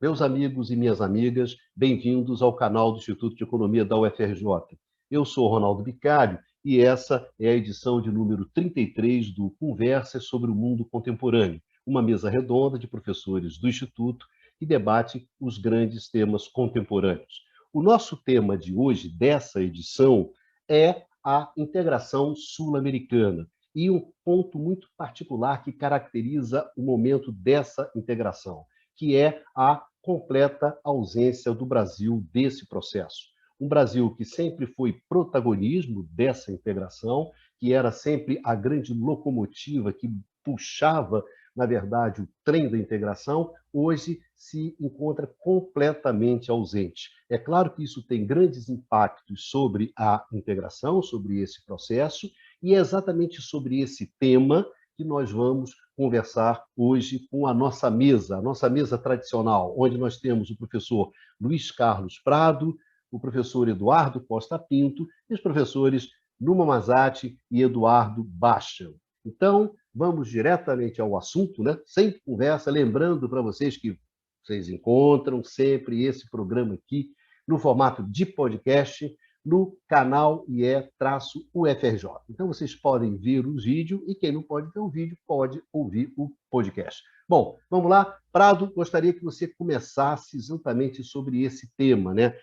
Meus amigos e minhas amigas, bem-vindos ao canal do Instituto de Economia da UFRJ. Eu sou Ronaldo Bicalho e essa é a edição de número 33 do Conversas sobre o Mundo Contemporâneo, uma mesa redonda de professores do Instituto que debate os grandes temas contemporâneos. O nosso tema de hoje, dessa edição, é a integração sul-americana e um ponto muito particular que caracteriza o momento dessa integração, que é a completa ausência do Brasil desse processo. Um Brasil que sempre foi protagonismo dessa integração, que era sempre a grande locomotiva que puxava, na verdade, o trem da integração, hoje se encontra completamente ausente. É claro que isso tem grandes impactos sobre a integração, sobre esse processo, e é exatamente sobre esse tema que nós vamos conversar hoje com a nossa mesa tradicional, onde nós temos o professor Luiz Carlos Prado, o professor Eduardo Costa Pinto e os professores Numa Mazati e Eduardo Bacha. Então, vamos diretamente ao assunto, né? Sem conversa, lembrando para vocês que vocês encontram sempre esse programa aqui no formato de podcast, no canal IE-UFRJ. Então, vocês podem ver os vídeos e quem não pode ver o vídeo pode ouvir o podcast. Bom, vamos lá. Prado, gostaria que você começasse exatamente sobre esse tema, né?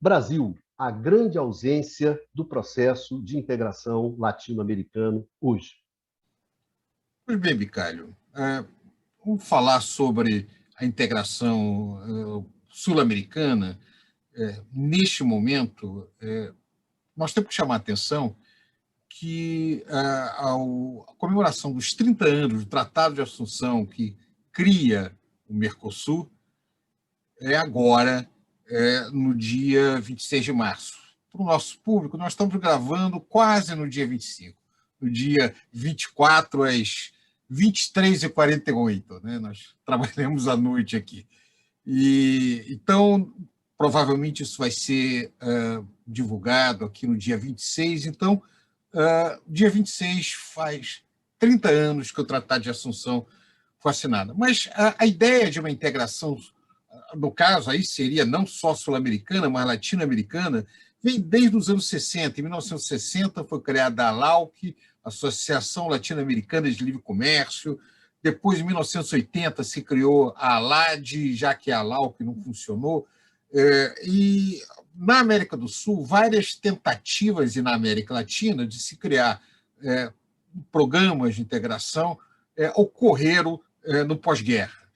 Brasil, a grande ausência do processo de integração latino-americano hoje. Pois bem, Bicalho, vamos falar sobre a integração sul-americana. Neste momento, nós temos que chamar a atenção que a comemoração dos 30 anos do Tratado de Assunção, que cria o Mercosul, é agora, no dia 26 de março. Para o nosso público, nós estamos gravando quase no dia 25. No dia 24, às 23h48, né? Nós trabalhamos à noite aqui. Então, provavelmente isso vai ser divulgado aqui no dia 26. Então, dia 26 faz 30 anos que o Tratado de Assunção foi assinado. Mas a ideia de uma integração, no caso, aí seria não só sul-americana, mas latino-americana, vem desde os anos 60. Em 1960 foi criada a ALAUC, Associação Latino-Americana de Livre Comércio. Depois, em 1980, se criou a ALAD, já que a ALAUC não funcionou. E na América do Sul, várias tentativas, e na América Latina, de se criar programas de integração ocorreram no pós-guerra.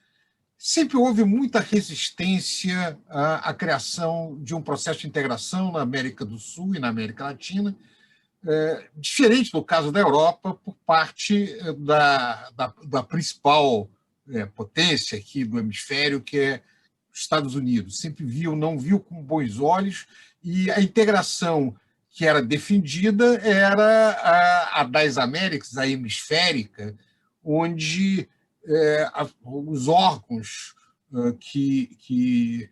Sempre houve muita resistência à criação de um processo de integração na América do Sul e na América Latina, diferente do caso da Europa, por parte da principal potência aqui do hemisfério, que é os Estados Unidos. Sempre não viu com bons olhos, e a integração que era defendida era a das Américas, a hemisférica, onde os órgãos que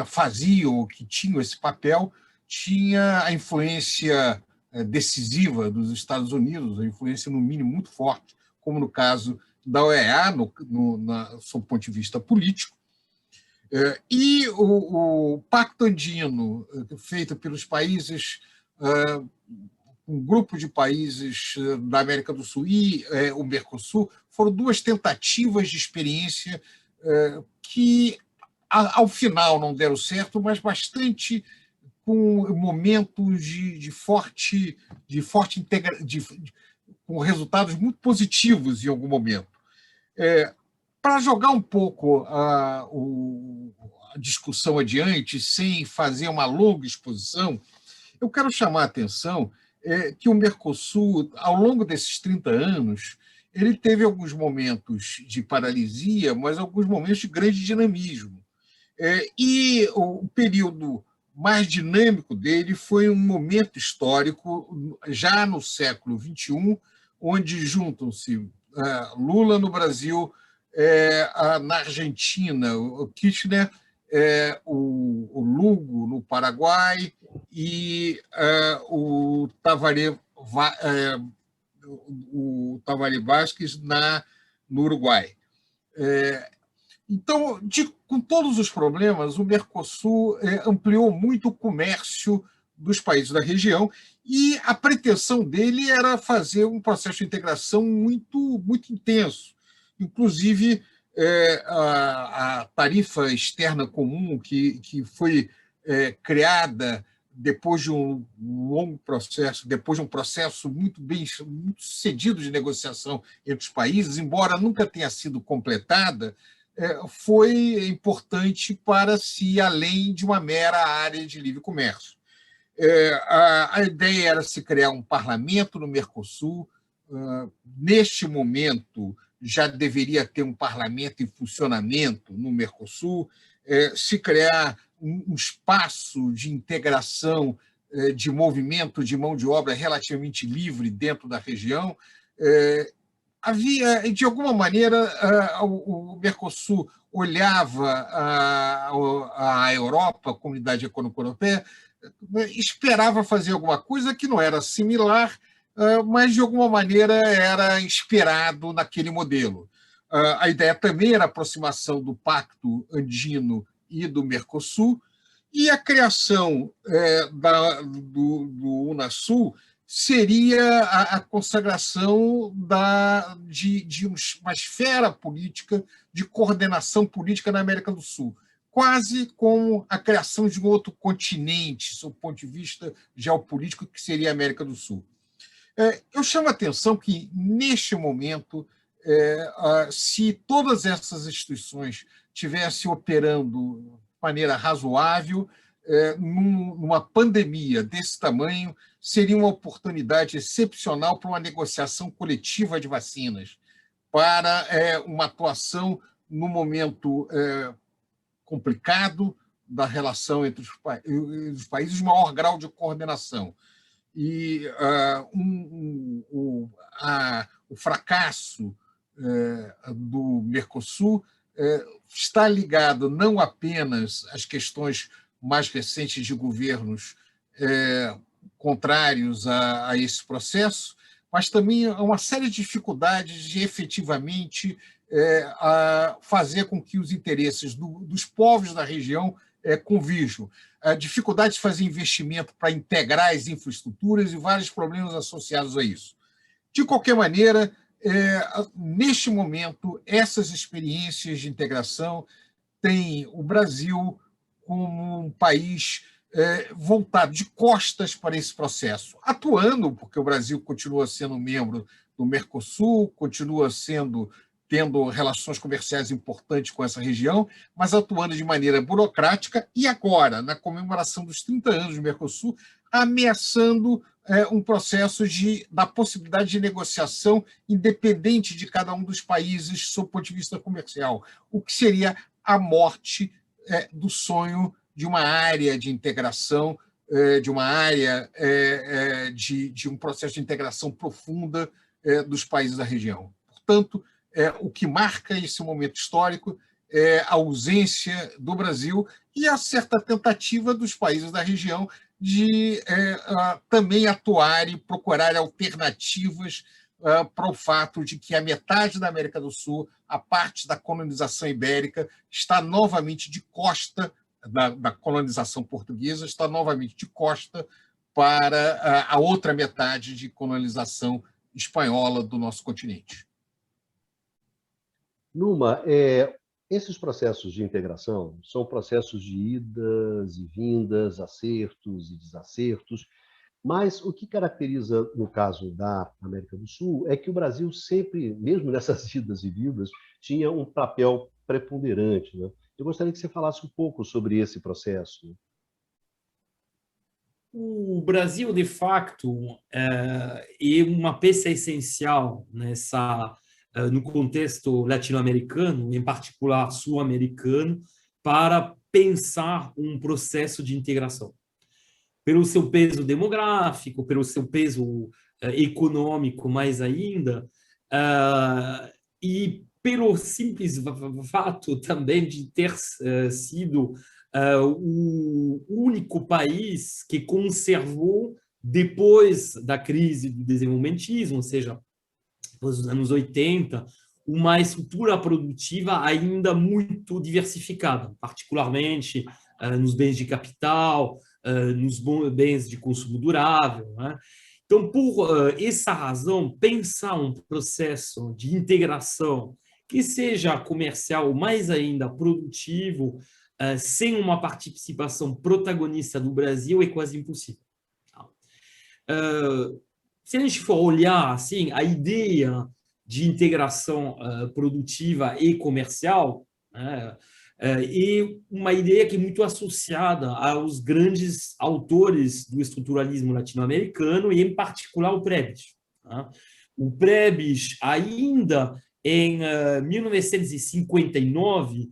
faziam, que tinham esse papel, tinha a influência decisiva dos Estados Unidos, a influência, no mínimo, muito forte, como no caso da OEA, sob o ponto de vista político. E o Pacto Andino, feito pelos países, um grupo de países da América do Sul e o Mercosul, foram duas tentativas de experiência que, ao final, não deram certo, mas bastante com momentos com resultados muito positivos em algum momento. Para jogar um pouco a discussão adiante, sem fazer uma longa exposição, eu quero chamar a atenção que o Mercosul, ao longo desses 30 anos, ele teve alguns momentos de paralisia, mas alguns momentos de grande dinamismo. E o período mais dinâmico dele foi um momento histórico, já no século XXI, onde juntam-se Lula no Brasil, na Argentina, o Kirchner, o Lugo no Paraguai e o Tabaré Vázquez no Uruguai. Então, com todos os problemas, o Mercosul ampliou muito o comércio dos países da região e a pretensão dele era fazer um processo de integração muito, muito intenso. Inclusive, a tarifa externa comum, que foi criada depois de um longo processo, depois de um processo muito muito sucedido de negociação entre os países, embora nunca tenha sido completada, foi importante para se ir além de uma mera área de livre comércio. A ideia era se criar um parlamento no Mercosul. Neste momento, já deveria ter um parlamento em funcionamento no Mercosul, se criar um espaço de integração de movimento de mão de obra relativamente livre dentro da região. Havia, de alguma maneira, o Mercosul olhava a Europa, a Comunidade Econômica Europeia, esperava fazer alguma coisa que não era similar, mas de alguma maneira era inspirado naquele modelo. A ideia também era a aproximação do Pacto Andino e do Mercosul, e a criação do Unasul seria a consagração de uma esfera política, de coordenação política na América do Sul, quase como a criação de um outro continente, sob o ponto de vista geopolítico, que seria a América do Sul. Eu chamo a atenção que, neste momento, se todas essas instituições estivessem operando de maneira razoável, numa pandemia desse tamanho, seria uma oportunidade excepcional para uma negociação coletiva de vacinas, para uma atuação no momento complicado da relação entre os países, de maior grau de coordenação. E o fracasso do Mercosul está ligado não apenas às questões mais recentes de governos contrários a esse processo, mas também a uma série de dificuldades de efetivamente fazer com que os interesses dos povos da região convirjam. A dificuldade de fazer investimento para integrar as infraestruturas e vários problemas associados a isso. De qualquer maneira, neste momento, essas experiências de integração têm o Brasil como um país voltado de costas para esse processo, atuando, porque o Brasil continua sendo membro do Mercosul, continua tendo relações comerciais importantes com essa região, mas atuando de maneira burocrática e agora, na comemoração dos 30 anos do Mercosul, ameaçando um processo da possibilidade de negociação independente de cada um dos países sob o ponto de vista comercial, o que seria a morte do sonho de uma área de integração, de uma área de um processo de integração profunda dos países da região. Portanto, o que marca esse momento histórico é a ausência do Brasil e a certa tentativa dos países da região de também atuar e procurar alternativas para o fato de que a metade da América do Sul, a parte da colonização ibérica, está novamente de costa da colonização portuguesa, está novamente de costa para a outra metade de colonização espanhola do nosso continente. Numa, esses processos de integração são processos de idas e vindas, acertos e desacertos, mas o que caracteriza, no caso da América do Sul, é que o Brasil sempre, mesmo nessas idas e vindas, tinha um papel preponderante, né? Eu gostaria que você falasse um pouco sobre esse processo. O Brasil, de facto, é uma peça essencial no contexto latino-americano, em particular sul-americano, para pensar um processo de integração. Pelo seu peso demográfico, pelo seu peso econômico mais ainda, e pelo simples fato também de ter sido o único país que conservou, depois da crise do desenvolvimentismo, ou seja, nos anos 80, uma estrutura produtiva ainda muito diversificada, particularmente nos bens de capital, nos bens de consumo durável, né? Então, por essa razão, pensar um processo de integração que seja comercial ou mais ainda produtivo, sem uma participação protagonista do Brasil, é quase impossível. Se a gente for olhar assim, a ideia de integração produtiva e comercial, né, e uma ideia que é muito associada aos grandes autores do estruturalismo latino-americano e, em particular, o Prebisch. Tá? O Prebisch, ainda em 1959,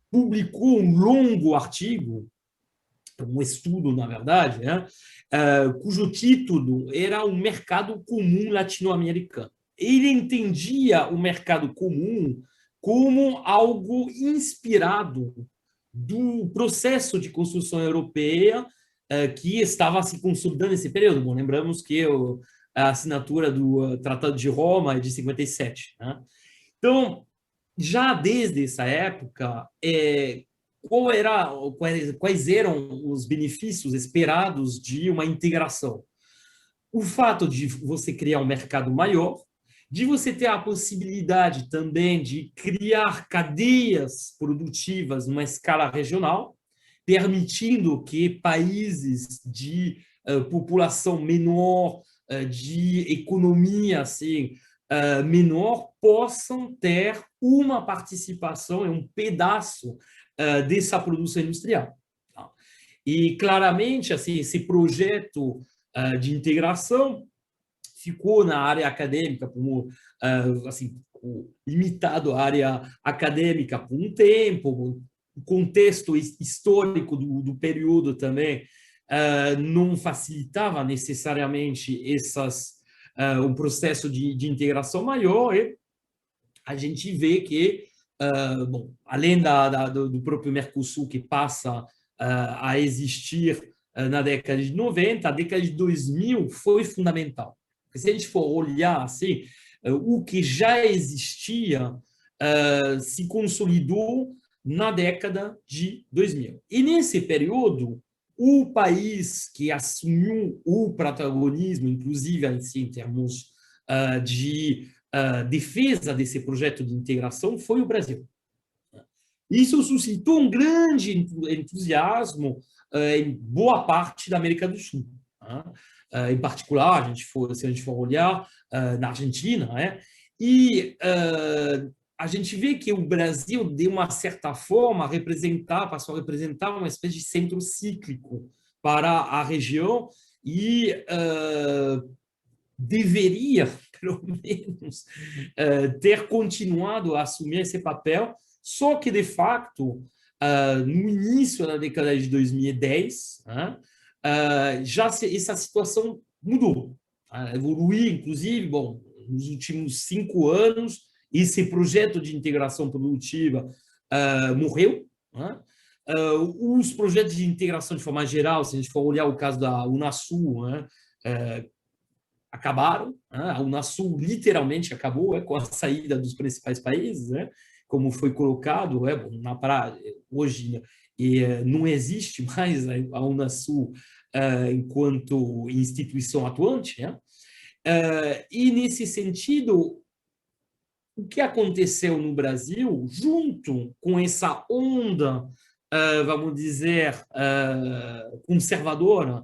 publicou um longo artigo, um estudo, na verdade, né, cujo título era o mercado comum latino-americano. Ele entendia o mercado comum como algo inspirado do processo de construção europeia que estava se consolidando nesse período. Bom, lembramos que a assinatura do Tratado de Roma é de 57. Né? Então, já desde essa época, quais eram os benefícios esperados de uma integração? O fato de você criar um mercado maior, de você ter a possibilidade também de criar cadeias produtivas numa escala regional, permitindo que países de população menor, de economia assim, menor, possam ter uma participação em um pedaço dessa produção industrial. E, claramente, assim, esse projeto de integração ficou na área acadêmica, como assim, limitado à área acadêmica por um tempo, o contexto histórico do período também não facilitava necessariamente um processo de integração maior, e a gente vê que, bom, além do próprio Mercosul, que passa a existir na década de 90, a década de 2000 foi fundamental. Porque se a gente for olhar assim, o que já existia se consolidou na década de 2000. E nesse período, o país que assumiu o protagonismo, inclusive assim, em termos de defesa desse projeto de integração, foi o Brasil. Isso suscitou um grande entusiasmo em boa parte da América do Sul. Em particular, se a gente for olhar na Argentina, né? E a gente vê que o Brasil, de uma certa forma, passou a representar uma espécie de centro cíclico para a região e deveria, pelo menos, ter continuado a assumir esse papel, só que, de fato, no início da década de 2010, já essa situação mudou, evoluiu, inclusive, bom, nos últimos 5 anos, esse projeto de integração produtiva morreu. Os projetos de integração de forma geral, se a gente for olhar o caso da Unasul, acabaram. A Unasul literalmente acabou com a saída dos principais países, como foi colocado, na praia, hoje não existe mais a Unasul enquanto instituição atuante. E, nesse sentido, o que aconteceu no Brasil, junto com essa onda, vamos dizer, conservadora,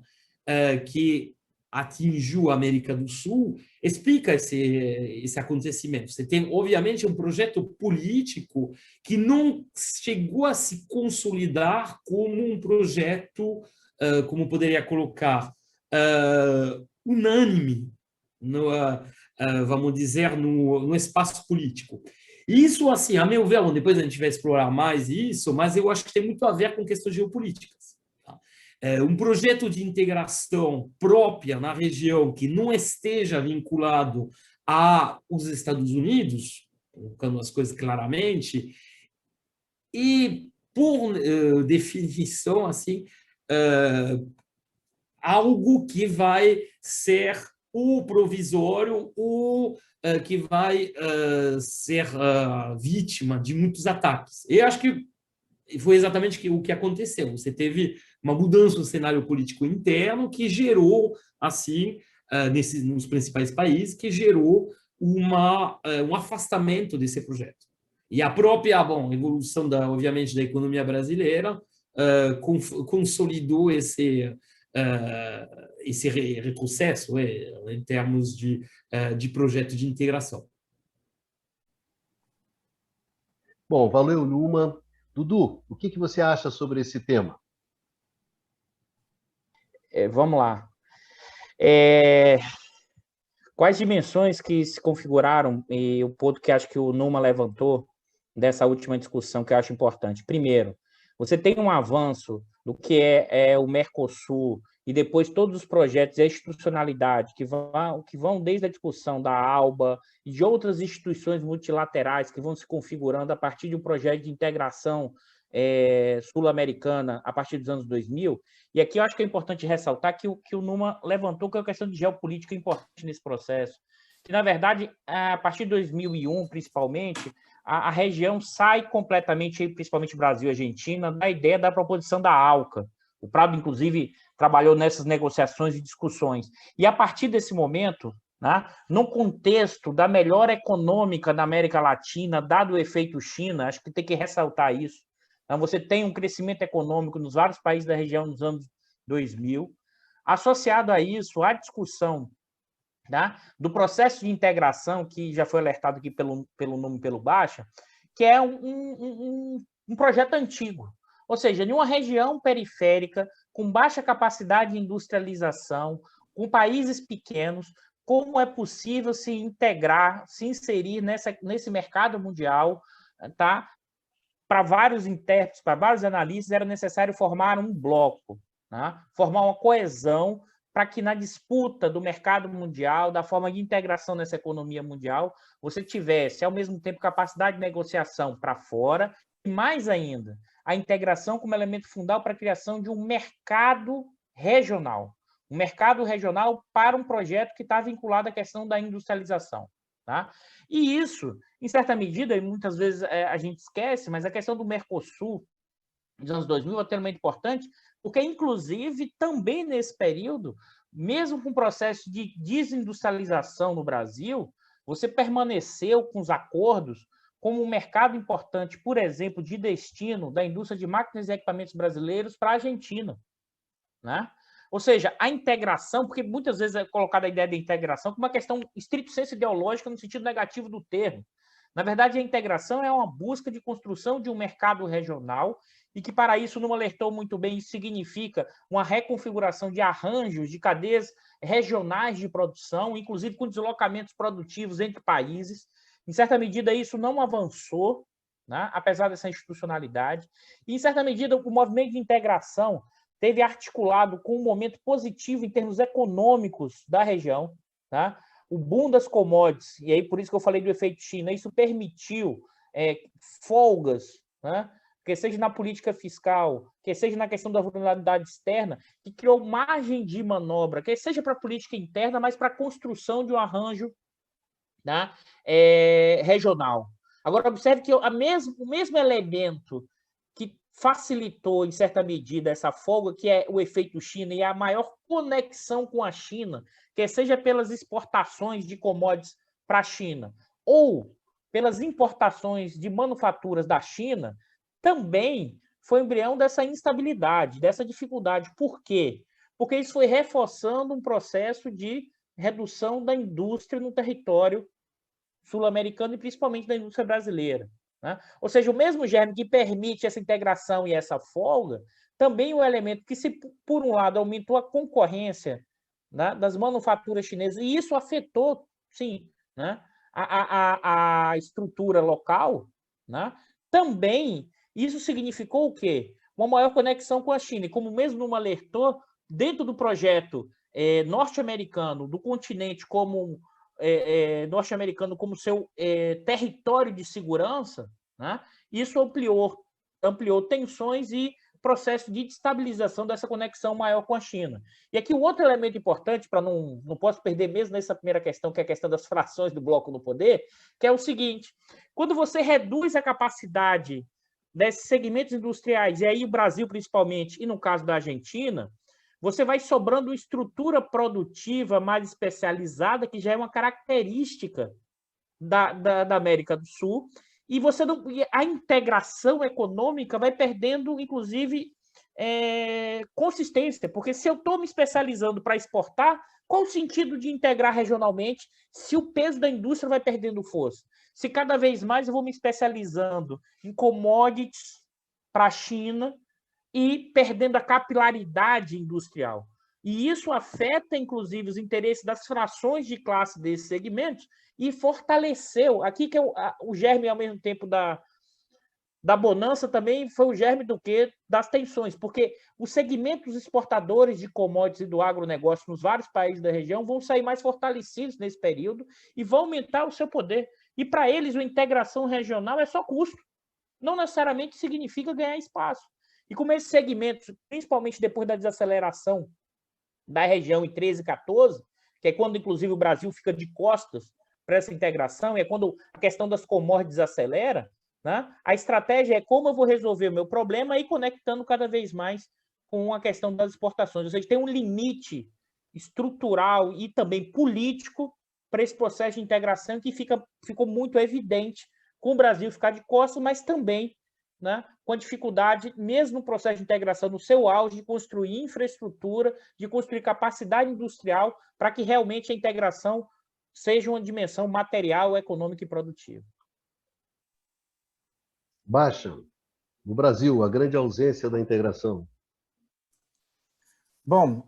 que atingiu a América do Sul, explica esse acontecimento. Você tem, obviamente, um projeto político que não chegou a se consolidar como um projeto, como poderia colocar, unânime, vamos dizer, no espaço político. Isso, assim, a meu ver, depois a gente vai explorar mais isso, mas eu acho que tem muito a ver com questões geopolíticas. Um projeto de integração própria na região que não esteja vinculado aos Estados Unidos, colocando as coisas claramente, e, por definição, assim, algo que vai ser o provisório, o que vai ser vítima de muitos ataques. Eu acho que foi exatamente o que aconteceu. Você teve uma mudança no cenário político interno que gerou, assim, nos principais países, que gerou um afastamento desse projeto. E a própria, evolução, obviamente, da economia brasileira consolidou esse retrocesso em termos de projeto de integração. Bom, valeu, Numa. Dudu, o que você acha sobre esse tema? Vamos lá. Quais dimensões que se configuraram, e o ponto que acho que o Numa levantou dessa última discussão, que eu acho importante. Primeiro, você tem um avanço do que é o Mercosul, e depois todos os projetos e a institucionalidade que vão desde a discussão da ALBA e de outras instituições multilaterais que vão se configurando a partir de um projeto de integração sul-americana a partir dos anos 2000. E aqui eu acho que é importante ressaltar que o Numa levantou que é uma questão de geopolítica importante nesse processo, que, na verdade, a partir de 2001, principalmente, a região sai completamente, principalmente Brasil e Argentina, da ideia da proposição da ALCA. O Prado, inclusive, trabalhou nessas negociações e discussões. E, a partir desse momento, né, no contexto da melhora econômica da América Latina, dado o efeito China, acho que tem que ressaltar isso. Então, você tem um crescimento econômico nos vários países da região nos anos 2000. Associado a isso, a discussão, tá, do processo de integração, que já foi alertado aqui pelo Numa e pelo Baixa, que é um projeto antigo. Ou seja, em uma região periférica, com baixa capacidade de industrialização, com países pequenos, como é possível se integrar, se inserir nesse mercado mundial, tá? Para vários intérpretes, para vários analistas, era necessário formar um bloco, né? Formar uma coesão para que na disputa do mercado mundial, da forma de integração nessa economia mundial, você tivesse, ao mesmo tempo, capacidade de negociação para fora e, mais ainda, a integração como elemento fundamental para a criação de um mercado regional. Um mercado regional para um projeto que está vinculado à questão da industrialização. Tá? E isso, em certa medida, e muitas vezes a gente esquece, mas a questão do Mercosul dos anos 2000 é extremamente importante, porque, inclusive, também nesse período, mesmo com o processo de desindustrialização no Brasil, você permaneceu com os acordos como um mercado importante, por exemplo, de destino da indústria de máquinas e equipamentos brasileiros para a Argentina, né? Ou seja, a integração, porque muitas vezes é colocada a ideia de integração como uma questão estrito sensu ideológica no sentido negativo do termo. Na verdade, a integração é uma busca de construção de um mercado regional e que, para isso, Numa alertou muito bem, isso significa uma reconfiguração de arranjos de cadeias regionais de produção, inclusive com deslocamentos produtivos entre países. Em certa medida, isso não avançou, né, apesar dessa institucionalidade. E, em certa medida, o movimento de integração teve articulado com um momento positivo em termos econômicos da região, tá? O boom das commodities, e aí por isso que eu falei do efeito China, isso permitiu folgas, né? Que seja na política fiscal, que seja na questão da vulnerabilidade externa, que criou margem de manobra, que seja para a política interna, mas para a construção de um arranjo, né, regional. Agora, observe que o mesmo elemento que facilitou, em certa medida, essa folga, que é o efeito China e a maior conexão com a China, que seja pelas exportações de commodities para a China ou pelas importações de manufaturas da China, também foi embrião dessa instabilidade, dessa dificuldade. Por quê? Porque isso foi reforçando um processo de redução da indústria no território sul-americano e principalmente da indústria brasileira, né? Ou seja, o mesmo germe que permite essa integração e essa folga, também o elemento que, se por um lado, aumentou a concorrência, né, das manufaturas chinesas, e isso afetou, sim, né, a estrutura local, né, também isso significou o quê? Uma maior conexão com a China. E como mesmo Numa alertou, dentro do projeto norte-americano, do continente como norte-americano como seu território de segurança, né, isso ampliou tensões e processo de destabilização dessa conexão maior com a China. E aqui o outro elemento importante, para não posso perder mesmo nessa primeira questão, que é a questão das frações do bloco no poder, que é o seguinte: quando você reduz a capacidade desses segmentos industriais, e aí o Brasil principalmente, e no caso da Argentina, você vai sobrando estrutura produtiva mais especializada, que já é uma característica da América do Sul, e a integração econômica vai perdendo, inclusive, consistência, porque se eu estou me especializando para exportar, qual o sentido de integrar regionalmente se o peso da indústria vai perdendo força? Se cada vez mais eu vou me especializando em commodities para a China e perdendo a capilaridade industrial. E isso afeta, inclusive, os interesses das frações de classe desses segmentos e fortaleceu, aqui que é o germe, ao mesmo tempo, da bonança, também foi o germe do quê? Das tensões, porque os segmentos exportadores de commodities e do agronegócio nos vários países da região vão sair mais fortalecidos nesse período e vão aumentar o seu poder. E, para eles, a integração regional é só custo, não necessariamente significa ganhar espaço. E como esses segmentos, principalmente depois da desaceleração da região em 13 e 14, que é quando, inclusive, o Brasil fica de costas para essa integração, e é quando a questão das commodities acelera, né? A estratégia é como eu vou resolver o meu problema e conectando cada vez mais com a questão das exportações. Ou seja, tem um limite estrutural e também político para esse processo de integração que ficou muito evidente com o Brasil ficar de costas, mas também, né, com a dificuldade, mesmo no processo de integração, no seu auge, de construir infraestrutura, de construir capacidade industrial para que realmente a integração seja uma dimensão material, econômica e produtiva. Baixa, no Brasil, a grande ausência da integração. Bom,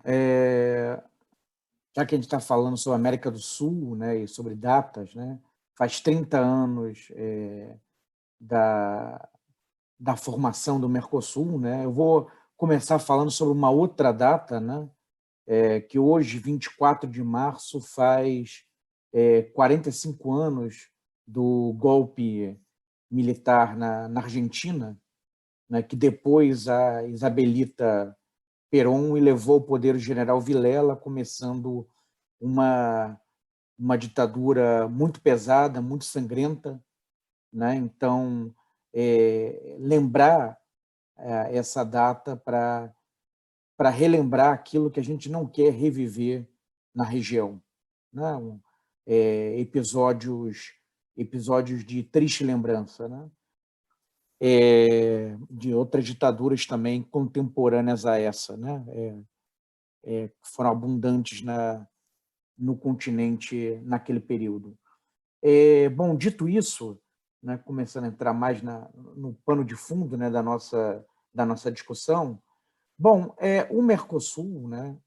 já que a gente está falando sobre a América do Sul, né, e sobre datas, né, faz 30 anos da formação do Mercosul, né? Eu vou começar falando sobre uma outra data, né? Que hoje, 24 de março, faz 45 anos do golpe militar na Argentina, né? Que depois a Isabelita Perón levou ao poder o general Vilela, começando uma ditadura muito pesada, muito sangrenta, né? Então, lembrar essa data para relembrar aquilo que a gente não quer reviver na região, né? Episódios de triste lembrança, né? De outras ditaduras também contemporâneas a essa, né? Que foram abundantes no continente naquele período. Bom, dito isso, né, começando a entrar mais no pano de fundo, né, da nossa discussão, bom, o Mercosul, né,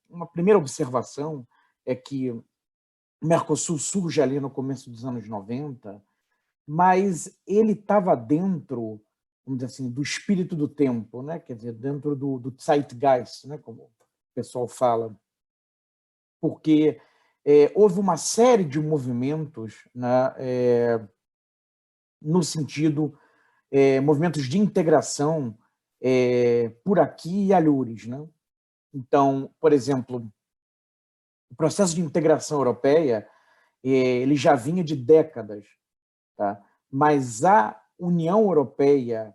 uma primeira observação é que o Mercosul surge ali no começo dos anos 90, mas ele estava dentro, vamos dizer assim, do espírito do tempo, né, quer dizer, dentro do Zeitgeist, né, como o pessoal fala, porque houve uma série de movimentos, né, no sentido, movimentos de integração por aqui e alhures, né? Então, por exemplo, o processo de integração europeia ele já vinha de décadas, tá? Mas a União Europeia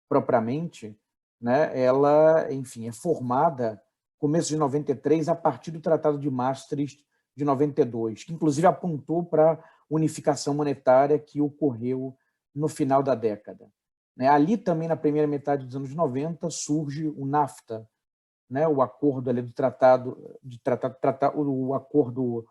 propriamente, né, ela, enfim, é formada começo de 93 a partir do Tratado de Maastricht de 92, que inclusive apontou para a unificação monetária que ocorreu no final da década. Ali também, na primeira metade dos anos 90, surge o NAFTA, né, o acordo ali do o acordo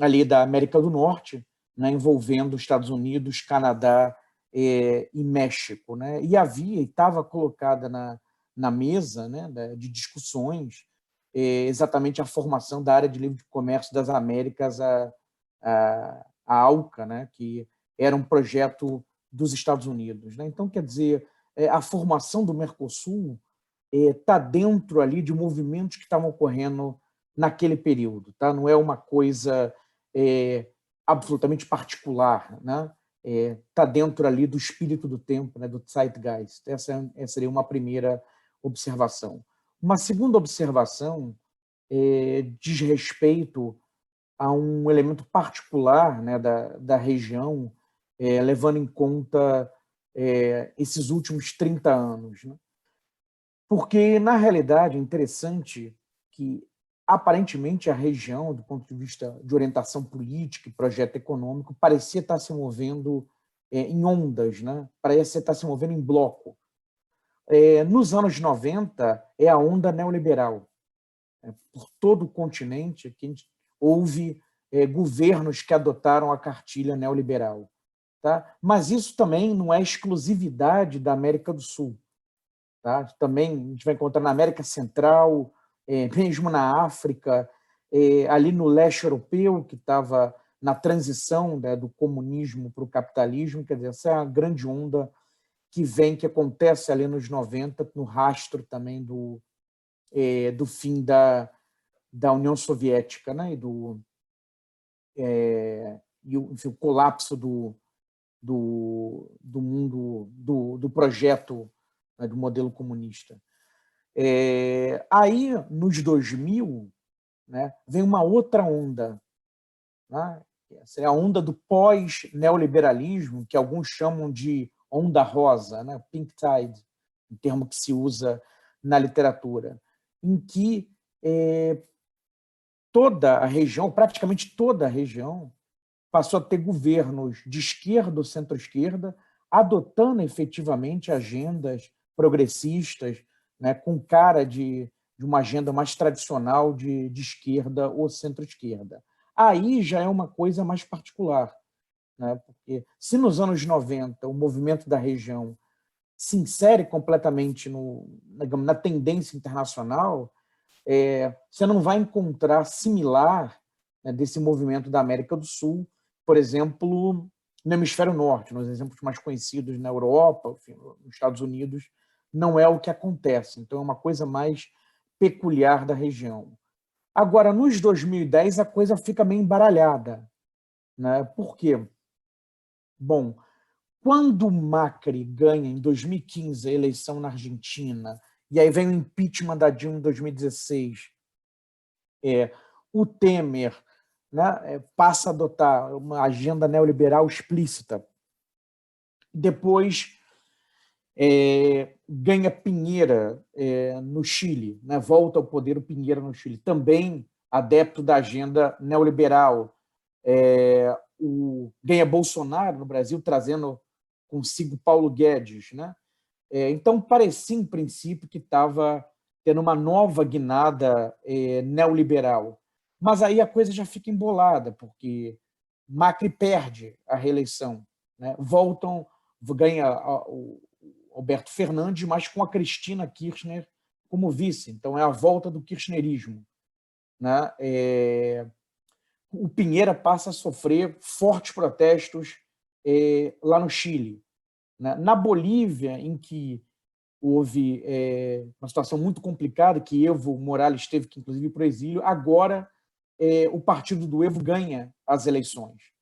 ali da América do Norte, né, envolvendo Estados Unidos, Canadá e México, né? E estava colocada na mesa, né, de discussões exatamente a formação da área de livre comércio das Américas, a ALCA, né, que era um projeto dos Estados Unidos, né? Então, quer dizer, a formação do Mercosul está dentro ali de movimentos que estavam ocorrendo naquele período, tá? Não é uma coisa absolutamente particular, né? está dentro ali do espírito do tempo, né, do Zeitgeist. Essa seria uma primeira observação. Uma segunda observação diz respeito a um elemento particular, né, da região, levando em conta esses últimos 30 anos. Né? Porque, na realidade, é interessante que, aparentemente, a região, do ponto de vista de orientação política e projeto econômico, parecia estar se movendo em ondas, né? Parecia estar se movendo em bloco. Nos anos 90, é a onda neoliberal. Por todo o continente, que houve governos que adotaram a cartilha neoliberal. Tá? Mas isso também não é exclusividade da América do Sul. Tá? Também a gente vai encontrar na América Central, mesmo na África, ali no leste europeu, que estava na transição, né, do comunismo para o capitalismo. Quer dizer, essa é a grande onda que acontece ali nos 90, no rastro também do fim da União Soviética, né, enfim, o colapso do mundo, do projeto, né, do modelo comunista. Aí, nos 2000, né, vem uma outra onda, né? Essa é a onda do pós-neoliberalismo, que alguns chamam de onda rosa, né? Pink Tide, um termo que se usa na literatura, em que toda a região, praticamente toda a região, passou a ter governos de esquerda ou centro-esquerda, adotando efetivamente agendas progressistas, né, com cara de uma agenda mais tradicional de esquerda ou centro-esquerda. Aí já é uma coisa mais particular, né, porque se nos anos 90 o movimento da região se insere completamente na tendência internacional, você não vai encontrar similar, né, desse movimento da América do Sul, por exemplo, no hemisfério norte, nos exemplos mais conhecidos na Europa, enfim, nos Estados Unidos, não é o que acontece. Então, é uma coisa mais peculiar da região. Agora, nos 2010, a coisa fica meio embaralhada. Né? Por quê? Bom, quando o Macri ganha, em 2015, a eleição na Argentina, e aí vem o impeachment da Dilma em 2016, o Temer, né, passa a adotar uma agenda neoliberal explícita. Depois ganha Piñera no Chile, né, volta ao poder o Piñera no Chile, também adepto da agenda neoliberal. Ganha Bolsonaro no Brasil, trazendo consigo Paulo Guedes. Né? Então, parecia, em princípio, que estava tendo uma nova guinada neoliberal. Mas aí a coisa já fica embolada, porque Macri perde a reeleição. Né? Ganha o Alberto Fernandes, mas com a Cristina Kirchner como vice. Então, é a volta do kirchnerismo. Né? O Piñera passa a sofrer fortes protestos lá no Chile. Né? Na Bolívia, em que houve uma situação muito complicada, que Evo Morales teve que, inclusive, ir para o exílio, agora o partido do Evo ganha as eleições.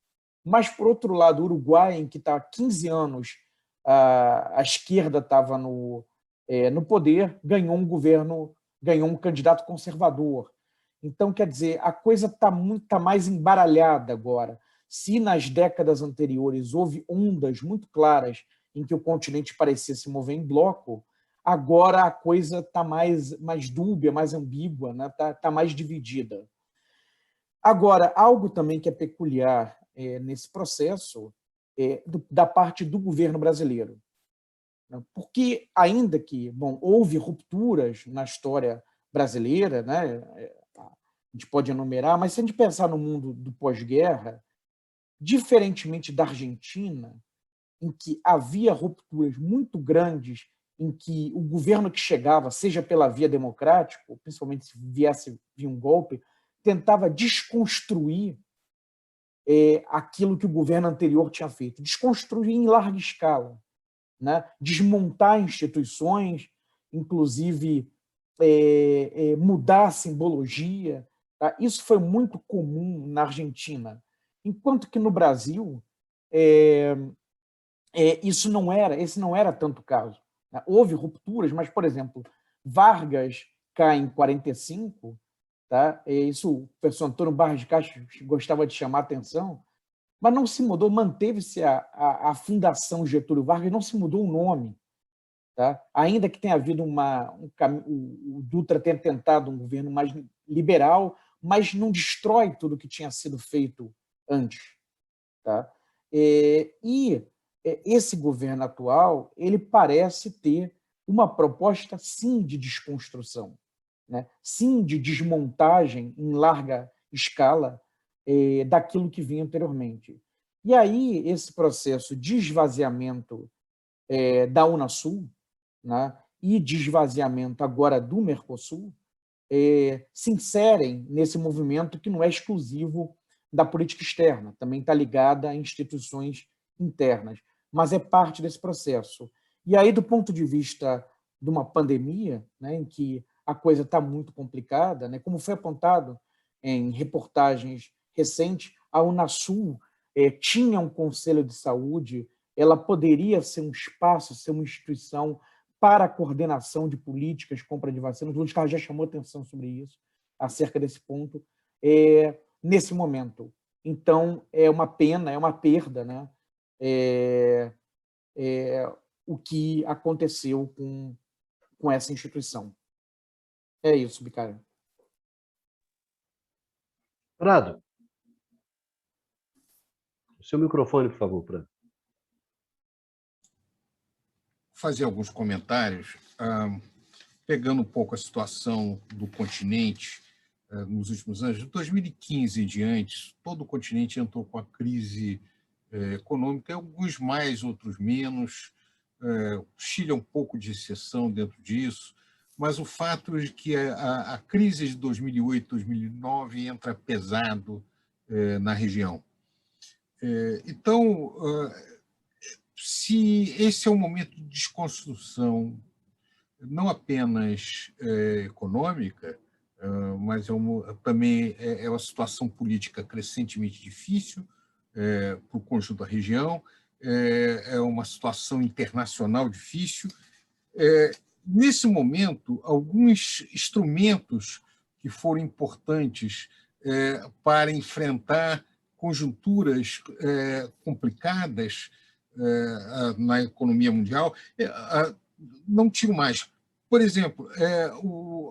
Mas, por outro lado, o Uruguai, em que está há 15 anos a esquerda estava no poder, ganhou um candidato conservador. Então, quer dizer, a coisa está mais embaralhada agora. Se nas décadas anteriores houve ondas muito claras em que o continente parecia se mover em bloco, agora a coisa está mais dúbia, mais ambígua, né? Tá mais dividida. Agora, algo também que é peculiar nesse processo da parte do governo brasileiro. Né? Porque, ainda que houve rupturas na história brasileira, né? A gente pode enumerar, mas se a gente pensar no mundo do pós-guerra, diferentemente da Argentina, em que havia rupturas muito grandes, em que o governo que chegava, seja pela via democrática, principalmente se viesse via um golpe, tentava desconstruir aquilo que o governo anterior tinha feito, desconstruir em larga escala, né? Desmontar instituições, inclusive mudar a simbologia. Tá? Isso foi muito comum na Argentina, enquanto que no Brasil esse não era tanto o caso, né? Houve rupturas, mas, por exemplo, Vargas cai em 45, tá? Isso o professor Antônio Barros de Castro gostava de chamar a atenção, mas não se mudou, manteve-se a Fundação Getúlio Vargas, não se mudou o nome. Tá? Ainda que tenha havido o Dutra tenha tentado um governo mais liberal, mas não destrói tudo que tinha sido feito antes. Tá? Esse governo atual ele parece ter uma proposta, sim, de desconstrução, né? Sim, de desmontagem em larga escala daquilo que vinha anteriormente. E aí, esse processo de esvaziamento da Unasul, né, e de esvaziamento agora do Mercosul, se inserem nesse movimento que não é exclusivo da política externa, também está ligada a instituições internas, mas é parte desse processo. E aí, do ponto de vista de uma pandemia, né, em que a coisa está muito complicada, né, como foi apontado em reportagens recentes, a Unasul tinha um conselho de saúde, ela poderia ser um espaço, ser uma instituição para a coordenação de políticas, compra de vacinas. O Luiz Carlos já chamou atenção sobre isso, acerca desse ponto, nesse momento. Então, é uma pena, é uma perda, né? O que aconteceu com essa instituição. É isso, Bicário. Prado, o seu microfone, por favor, Prado. Fazer alguns comentários, pegando um pouco a situação do continente nos últimos anos. De 2015 em diante, todo o continente entrou com a crise econômica, alguns mais, outros menos. O Chile é um pouco de exceção dentro disso, mas o fato é que a crise de 2008, 2009 entra pesado na região. Então, se esse é um momento de desconstrução, não apenas econômica, mas também é uma situação política crescentemente difícil para o conjunto da região, é uma situação internacional difícil. Nesse momento, alguns instrumentos que foram importantes para enfrentar conjunturas complicadas na economia mundial não tinham mais. Por exemplo,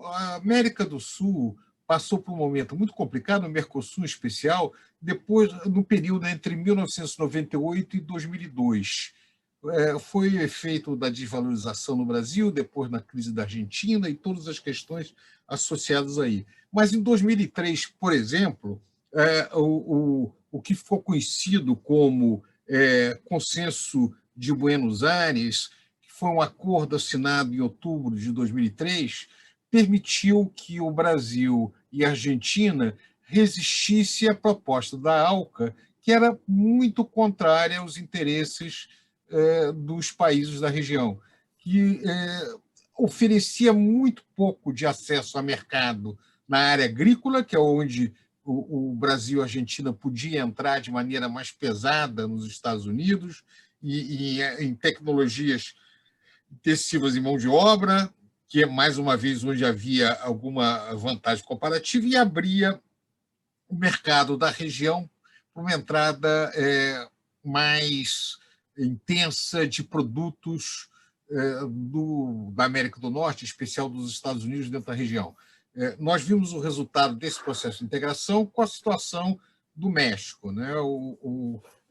a América do Sul passou por um momento muito complicado, o Mercosul em especial, depois, no período entre 1998 e 2002. Foi o efeito da desvalorização no Brasil, depois na crise da Argentina e todas as questões associadas aí. Mas em 2003, por exemplo, o que ficou conhecido como Consenso de Buenos Aires, que foi um acordo assinado em outubro de 2003, permitiu que o Brasil e a Argentina resistissem à proposta da ALCA, que era muito contrária aos interesses dos países da região, que oferecia muito pouco de acesso a mercado na área agrícola, que é onde o Brasil e a Argentina podiam entrar de maneira mais pesada nos Estados Unidos, e em tecnologias intensivas em mão de obra, que é, mais uma vez, onde havia alguma vantagem comparativa, e abria o mercado da região para uma entrada mais intensa de produtos da América do Norte, em especial dos Estados Unidos, dentro da região. Nós vimos o resultado desse processo de integração com a situação do México, né?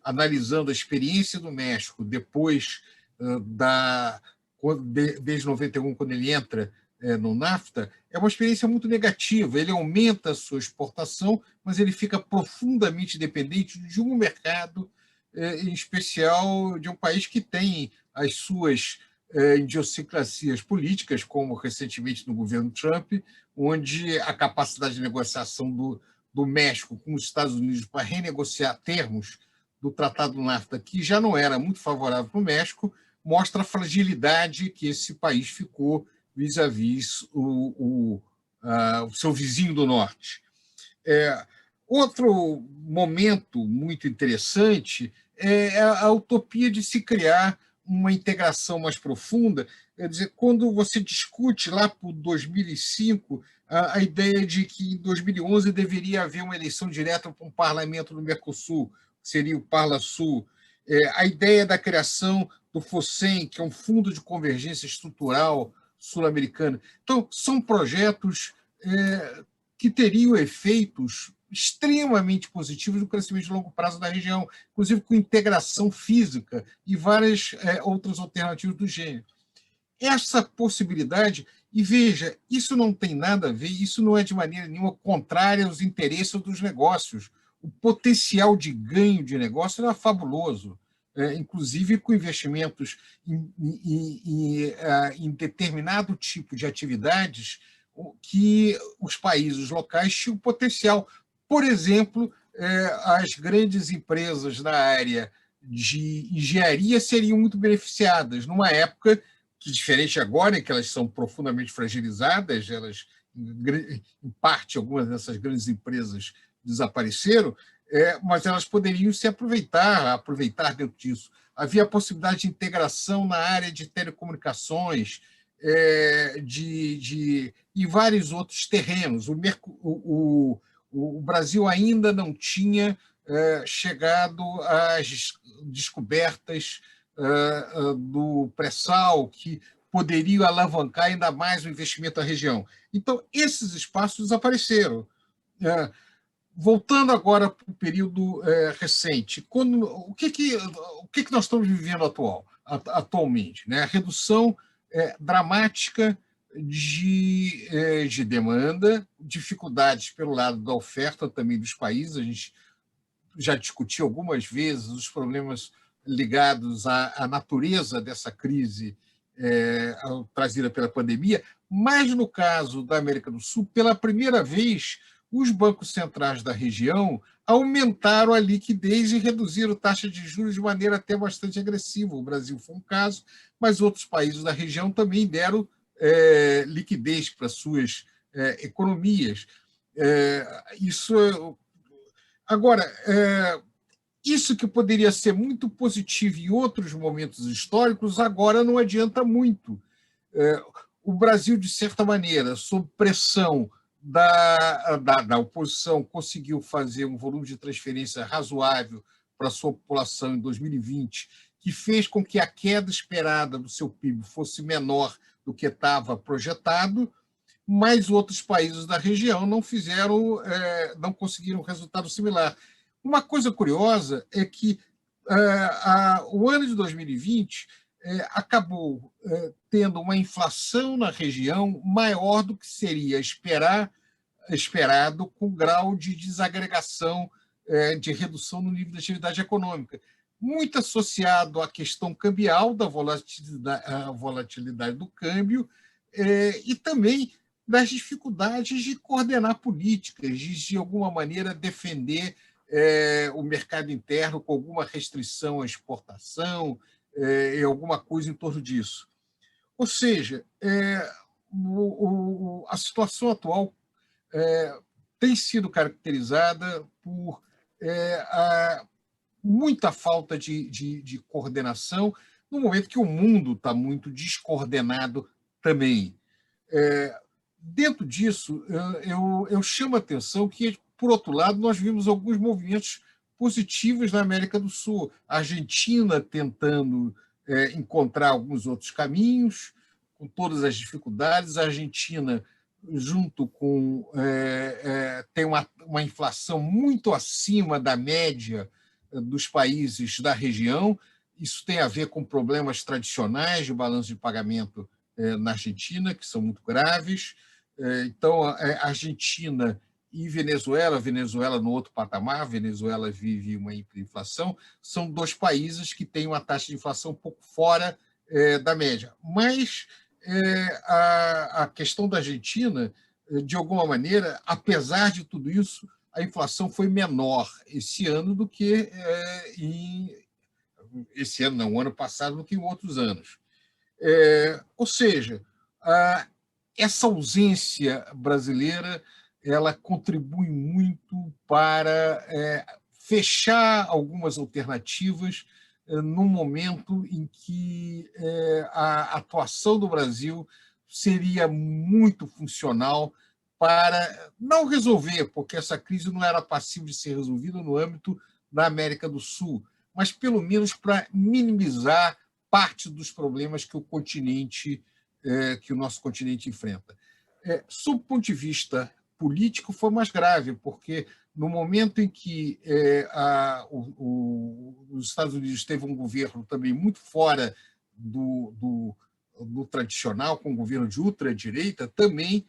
Analisando a experiência do México depois desde 91, quando ele entra no NAFTA, é uma experiência muito negativa. Ele aumenta a sua exportação, mas ele fica profundamente dependente de um mercado, em especial de um país que tem as suas idiosincrasias políticas, como recentemente no governo Trump, onde a capacidade de negociação do México com os Estados Unidos para renegociar termos do Tratado NAFTA, que já não era muito favorável para o México, mostra a fragilidade que esse país ficou vis-à-vis o seu vizinho do norte. Outro momento muito interessante é a utopia de se criar uma integração mais profunda. Quer dizer, quando você discute lá por 2005 a ideia de que em 2011 deveria haver uma eleição direta para um parlamento do Mercosul, que seria o Parlasul, a ideia da criação do FOSEM, que é um fundo de convergência estrutural sul-americano. Então, são projetos que teriam efeitos extremamente positivos no crescimento de longo prazo da região, inclusive com integração física e várias outras alternativas do gênero. Essa possibilidade, e veja, isso não tem nada a ver, isso não é de maneira nenhuma contrária aos interesses dos negócios. O potencial de ganho de negócio era fabuloso, inclusive com investimentos em determinado tipo de atividades que os países locais tinham potencial. Por exemplo, as grandes empresas da área de engenharia seriam muito beneficiadas numa época que, diferente agora, em que elas são profundamente fragilizadas, elas, em parte, algumas dessas grandes empresas desapareceram, mas elas poderiam se aproveitar dentro disso. Havia a possibilidade de integração na área de telecomunicações, e vários outros terrenos. O Brasil ainda não tinha chegado às descobertas do pré-sal, que poderiam alavancar ainda mais o investimento da região. Então, esses espaços desapareceram. Voltando agora para o período recente, o que nós estamos vivendo atualmente? Né? A redução dramática de demanda, dificuldades pelo lado da oferta também dos países. A gente já discutiu algumas vezes os problemas ligados à natureza dessa crise trazida pela pandemia, mas no caso da América do Sul, pela primeira vez, os bancos centrais da região aumentaram a liquidez e reduziram a taxa de juros de maneira até bastante agressiva. O Brasil foi um caso, mas outros países da região também deram liquidez para suas economias. Agora, isso que poderia ser muito positivo em outros momentos históricos, agora não adianta muito. O Brasil, de certa maneira, sob pressão da oposição, conseguiu fazer um volume de transferência razoável para a sua população em 2020, que fez com que a queda esperada do seu PIB fosse menor do que estava projetado, mas outros países da região não conseguiram um resultado similar. Uma coisa curiosa é que o ano de 2020 acabou tendo uma inflação na região maior do que seria esperado com grau de desagregação, de redução no nível de atividade econômica, muito associado à questão cambial, da volatilidade do câmbio, e também das dificuldades de coordenar políticas, de alguma maneira defender o mercado interno com alguma restrição à exportação, e alguma coisa em torno disso. Ou seja, a situação atual tem sido caracterizada por muita falta de coordenação, no momento que o mundo está muito descoordenado também. Dentro disso, eu chamo a atenção que, por outro lado, nós vimos alguns movimentos positivos na América do Sul. A Argentina tentando encontrar alguns outros caminhos, com todas as dificuldades. A Argentina, junto com... tem uma inflação muito acima da média dos países da região. Isso tem a ver com problemas tradicionais de balanço de pagamento na Argentina, que são muito graves. Então, a Argentina e Venezuela no outro patamar, Venezuela vive uma hiperinflação, são dois países que têm uma taxa de inflação um pouco fora da média. Mas a questão da Argentina, de alguma maneira, apesar de tudo isso, a inflação foi menor esse ano do que o ano passado, do que em outros anos. Ou seja, essa ausência brasileira ela contribui muito para fechar algumas alternativas no momento em que a atuação do Brasil seria muito funcional para não resolver, porque essa crise não era passível de ser resolvida no âmbito da América do Sul, mas pelo menos para minimizar parte dos problemas que o nosso continente enfrenta. Sob o ponto de vista político, foi mais grave, porque no momento em que os Estados Unidos teve um governo também muito fora do tradicional, com um governo de ultradireita, também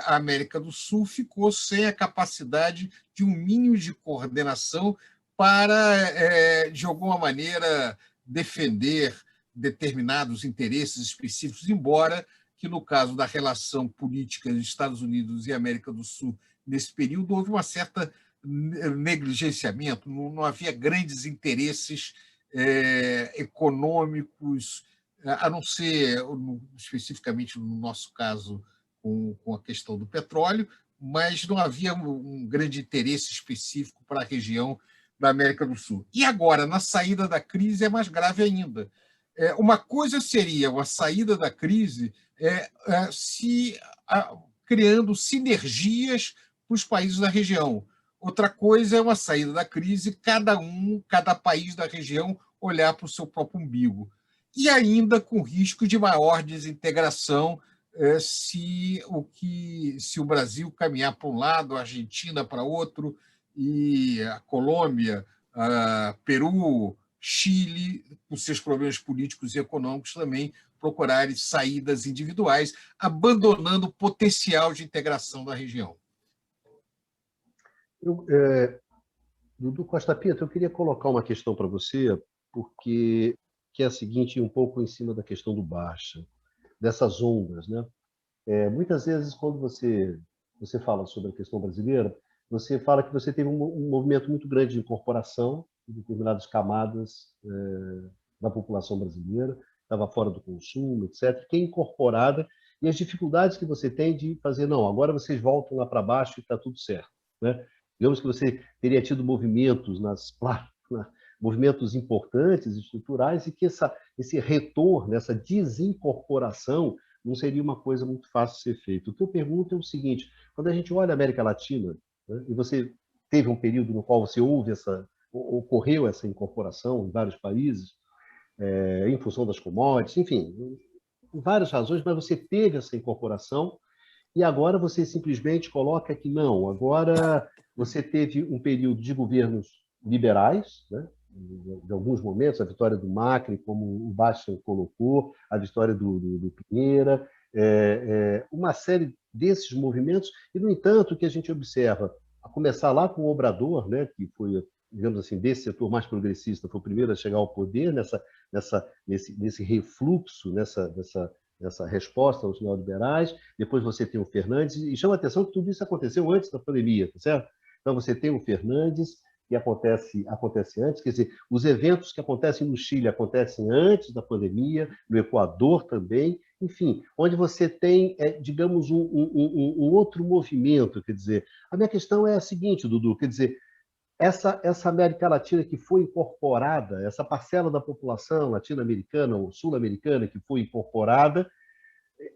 a América do Sul ficou sem a capacidade de um mínimo de coordenação para, de alguma maneira, defender determinados interesses específicos, embora que, no caso da relação política dos Estados Unidos e América do Sul, nesse período, houve uma certa negligenciamento, não havia grandes interesses econômicos, a não ser, especificamente no nosso caso, com a questão do petróleo, mas não havia um grande interesse específico para a região da América do Sul. E agora, na saída da crise, é mais grave ainda. Uma coisa seria uma saída da crise criando sinergias para os países da região. Outra coisa é uma saída da crise, cada país da região olhar para o seu próprio umbigo. E ainda com risco de maior desintegração se o Brasil caminhar para um lado, a Argentina para outro, e a Colômbia, Peru, Chile, com seus problemas políticos e econômicos, também procurarem saídas individuais, abandonando o potencial de integração da região. Dudu Costa Pinto, eu queria colocar uma questão para você, porque que é a seguinte, um pouco em cima da questão do Baixa, dessas ondas, né? Muitas vezes, quando você fala sobre a questão brasileira, você fala que você teve um movimento muito grande de incorporação de determinadas camadas da população brasileira, estava fora do consumo, etc., que é incorporada, e as dificuldades que você tem de fazer, não, agora vocês voltam lá para baixo e está tudo certo, né? Digamos que você teria tido movimentos movimentos importantes, estruturais, e que esse retorno, essa desincorporação, não seria uma coisa muito fácil de ser feita. O que eu pergunto é o seguinte, quando a gente olha a América Latina, né, e você teve um período no qual ocorreu essa incorporação em vários países, em função das commodities, enfim, por várias razões, mas você teve essa incorporação e agora você simplesmente coloca que não, agora você teve um período de governos liberais, né? De alguns momentos, a vitória do Macri, como o Bastian colocou, a vitória do Pinheira, uma série desses movimentos, e, no entanto, o que a gente observa, a começar lá com o Obrador, né, que foi, digamos assim, desse setor mais progressista, foi o primeiro a chegar ao poder nesse refluxo, nessa resposta aos neoliberais, depois você tem o Fernandes, e chama a atenção que tudo isso aconteceu antes da pandemia, tá certo? Então você tem o Fernandes, que acontece antes, quer dizer, os eventos que acontecem no Chile acontecem antes da pandemia, no Equador também, enfim, onde você tem, digamos, um outro movimento, quer dizer, a minha questão é a seguinte, Dudu, quer dizer, essa América Latina que foi incorporada, essa parcela da população latino-americana ou sul-americana que foi incorporada,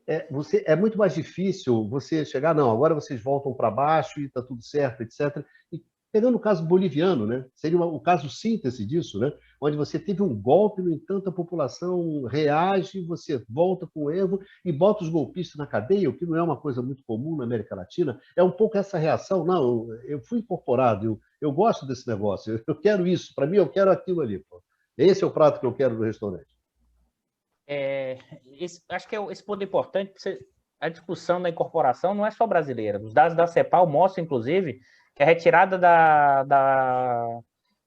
é muito mais difícil você chegar, não, agora vocês voltam para baixo e está tudo certo, etc. E pegando o caso boliviano, né? Seria o caso síntese disso, né? Onde você teve um golpe, no entanto, a população reage, você volta com o erro e bota os golpistas na cadeia, o que não é uma coisa muito comum na América Latina. É um pouco essa reação, não, eu fui incorporado, eu gosto desse negócio, eu quero isso, para mim eu quero aquilo ali. Pô. Esse é o prato que eu quero no restaurante. Acho que esse ponto é importante, a discussão da incorporação não é só brasileira. Os dados da CEPAL mostram, inclusive, que a retirada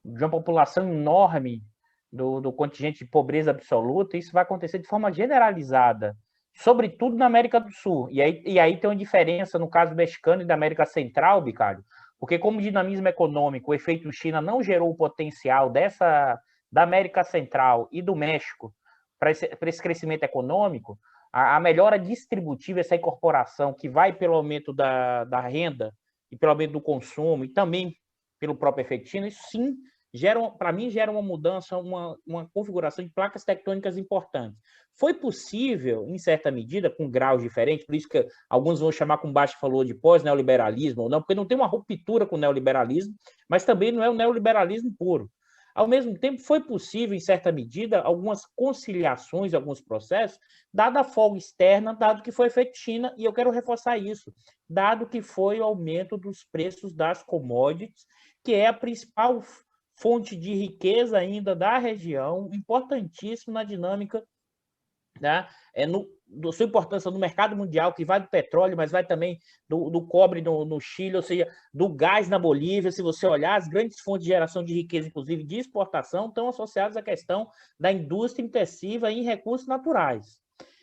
de uma população enorme do contingente de pobreza absoluta, isso vai acontecer de forma generalizada, sobretudo na América do Sul. E aí tem uma diferença no caso mexicano e da América Central, Bicalho, porque como dinamismo econômico, o efeito China não gerou o potencial da América Central e do México para esse crescimento econômico, a melhora distributiva, essa incorporação que vai pelo aumento da renda e pelo aumento do consumo e também pelo próprio efetivo, isso sim, para mim, gera uma mudança, uma configuração de placas tectônicas importantes. Foi possível, em certa medida, com graus diferentes, por isso que alguns vão chamar, como o Basti falou, de pós-neoliberalismo, ou não, porque não tem uma ruptura com o neoliberalismo, mas também não é o neoliberalismo puro. Ao mesmo tempo, foi possível, em certa medida, algumas conciliações, alguns processos, dada a folga externa, dado que foi efeito China, e eu quero reforçar isso, dado que foi o aumento dos preços das commodities, que é a principal fonte de riqueza ainda da região, importantíssimo na dinâmica, né? Sua importância no mercado mundial, que vai do petróleo, mas vai também do cobre no Chile, ou seja, do gás na Bolívia. Se você olhar, as grandes fontes de geração de riqueza, inclusive de exportação, estão associadas à questão da indústria intensiva em recursos naturais.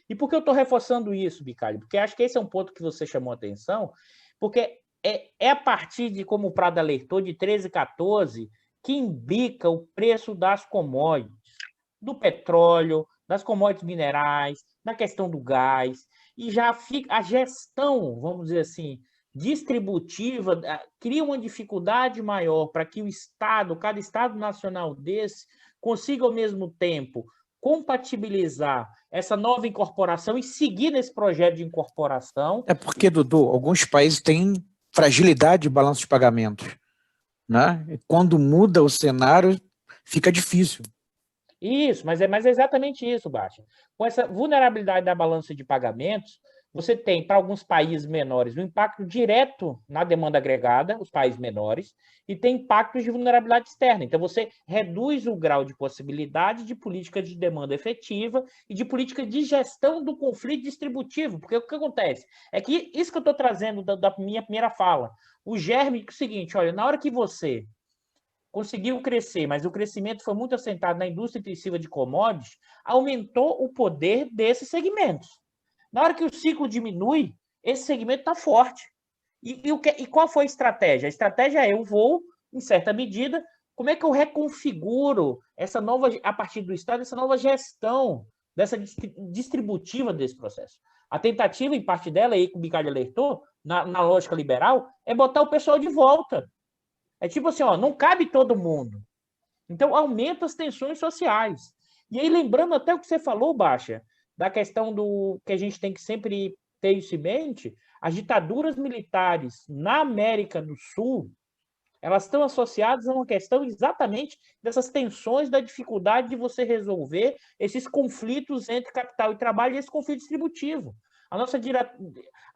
E por que eu estou reforçando isso, Bicalho? Porque acho que esse é um ponto que você chamou a atenção, porque é a partir de, como o Prado alertou, de 13 e 14, que imbica o preço das commodities, do petróleo, das commodities minerais, da questão do gás, e já fica a gestão, vamos dizer assim, distributiva, cria uma dificuldade maior para que o Estado, cada Estado nacional desse, consiga ao mesmo tempo compatibilizar essa nova incorporação e seguir nesse projeto de incorporação. É porque, Dudu, alguns países têm fragilidade de balanço de pagamentos, né? E quando muda o cenário, fica difícil. Isso, mas é exatamente isso, Baixa. Com essa vulnerabilidade da balança de pagamentos, você tem, para alguns países menores, um impacto direto na demanda agregada, os países menores, e tem impactos de vulnerabilidade externa. Então, você reduz o grau de possibilidade de política de demanda efetiva e de política de gestão do conflito distributivo. Porque o que acontece? É que isso que eu estou trazendo da minha primeira fala. O germe é o seguinte, olha, na hora que você conseguiu crescer, mas o crescimento foi muito assentado na indústria intensiva de commodities, aumentou o poder desses segmentos. Na hora que o ciclo diminui, esse segmento está forte. E qual foi a estratégia? A estratégia é, eu vou, em certa medida, como é que eu reconfiguro essa nova, a partir do Estado, essa nova gestão, dessa distributiva desse processo. A tentativa, em parte dela, aí que o Bicalho alertou, na lógica liberal, é botar o pessoal de volta. É tipo assim, ó, não cabe todo mundo. Então, aumenta as tensões sociais. E aí, lembrando até o que você falou, Baixa, da questão do que a gente tem que sempre ter isso em mente, as ditaduras militares na América do Sul, elas estão associadas a uma questão exatamente dessas tensões, da dificuldade de você resolver esses conflitos entre capital e trabalho e esse conflito distributivo. A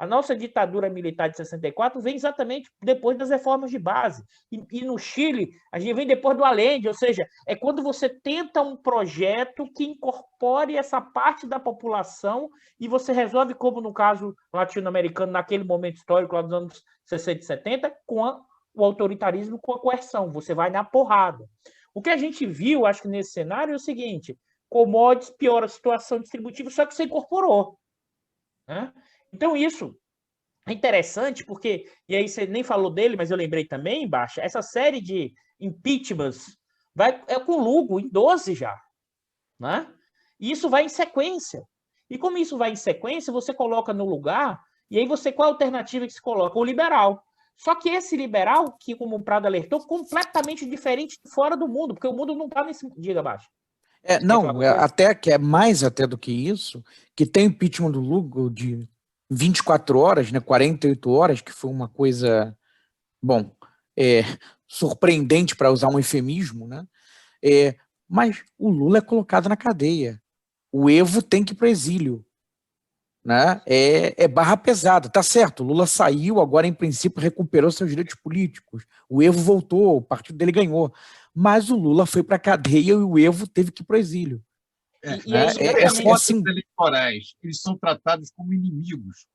nossa ditadura militar de 64 vem exatamente depois das reformas de base. E no Chile, a gente vem depois do Allende, ou seja, é quando você tenta um projeto que incorpore essa parte da população e você resolve, como no caso latino-americano, naquele momento histórico, lá dos anos 60 e 70, com o autoritarismo, com a coerção. Você vai na porrada. O que a gente viu, acho que nesse cenário, é o seguinte: commodities piora a situação distributiva, só que você incorporou. Né? Então, isso é interessante porque, e aí você nem falou dele, mas eu lembrei também, Baixa, essa série de impeachments é com Lugo em 12 já. Né? E isso vai em sequência. E como isso vai em sequência, você coloca no lugar, e aí qual a alternativa que se coloca? O liberal. Só que esse liberal, que como o Prado alertou, completamente diferente fora do mundo, porque o mundo não está nesse... Diga, Baixa. Não, até que é mais até do que isso, que tem impeachment do Lugo de 24 horas, né, 48 horas, que foi uma coisa, bom, surpreendente, para usar um eufemismo, né? Mas o Lula é colocado na cadeia. O Evo tem que ir para o exílio. Né? É barra pesada, tá certo, o Lula saiu, agora em princípio recuperou seus direitos políticos, o Evo voltou, o partido dele ganhou, mas o Lula foi para a cadeia e o Evo teve que ir para o exílio. Eleitorais, eles são tratados como inimigos.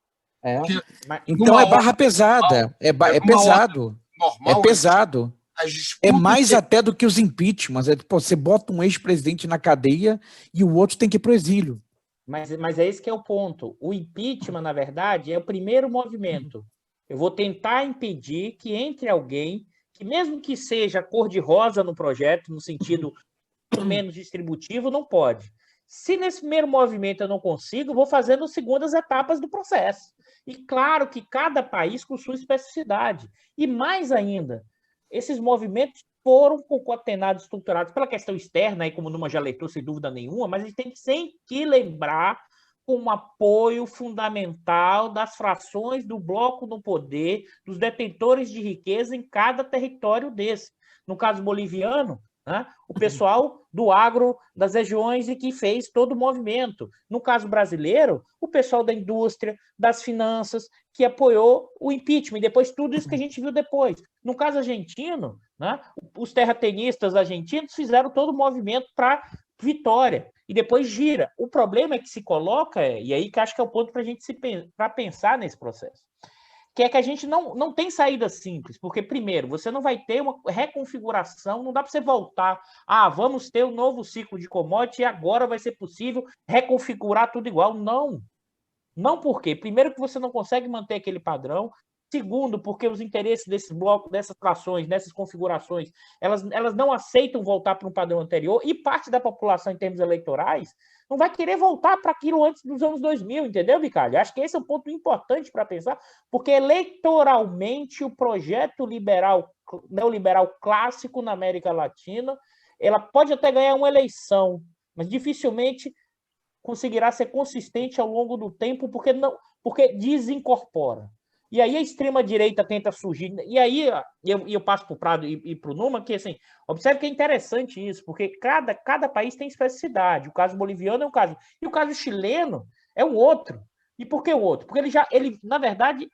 Então é barra pesada, é pesado, normal, é pesado. É mais até do que os impeachments, você bota um ex-presidente na cadeia e o outro tem que ir para o exílio. Mas é esse que é o ponto. O impeachment, na verdade, é o primeiro movimento. Eu vou tentar impedir que entre alguém que, mesmo que seja cor-de-rosa no projeto, no sentido menos distributivo, não pode. Se nesse primeiro movimento eu não consigo, vou fazendo segundas etapas do processo. E claro que cada país com sua especificidade. E mais ainda, esses movimentos foram concatenados, estruturados pela questão externa, aí como o Numa já leitou, sem dúvida nenhuma, mas a gente tem que lembrar com um apoio fundamental das frações do bloco no poder, dos detentores de riqueza em cada território desse. No caso boliviano, né, o pessoal do agro das regiões e que fez todo o movimento. No caso brasileiro, o pessoal da indústria, das finanças, que apoiou o impeachment, e depois tudo isso que a gente viu depois. No caso argentino, né, os terraplanistas argentinos fizeram todo o movimento para vitória, e depois gira. O problema é que se coloca, e aí que acho que é o ponto para a gente para pensar nesse processo, que é que a gente não tem saída simples, porque, primeiro, você não vai ter uma reconfiguração, não dá para você voltar, vamos ter um novo ciclo de commodity e agora vai ser possível reconfigurar tudo igual. Não. Não por quê? Primeiro que você não consegue manter aquele padrão, segundo, porque os interesses desses blocos, dessas frações, dessas configurações, elas não aceitam voltar para um padrão anterior, e parte da população, em termos eleitorais, não vai querer voltar para aquilo antes dos anos 2000, entendeu, Bicalho? Acho que esse é um ponto importante para pensar, porque eleitoralmente o projeto neoliberal clássico na América Latina, ela pode até ganhar uma eleição, mas dificilmente conseguirá ser consistente ao longo do tempo, porque desincorpora. E aí a extrema-direita tenta surgir. E aí eu passo para o Prado e para o Numa, que assim, observe que é interessante isso, porque cada país tem especificidade. O caso boliviano é um caso. E o caso chileno é um outro. E por que o outro? Porque na verdade,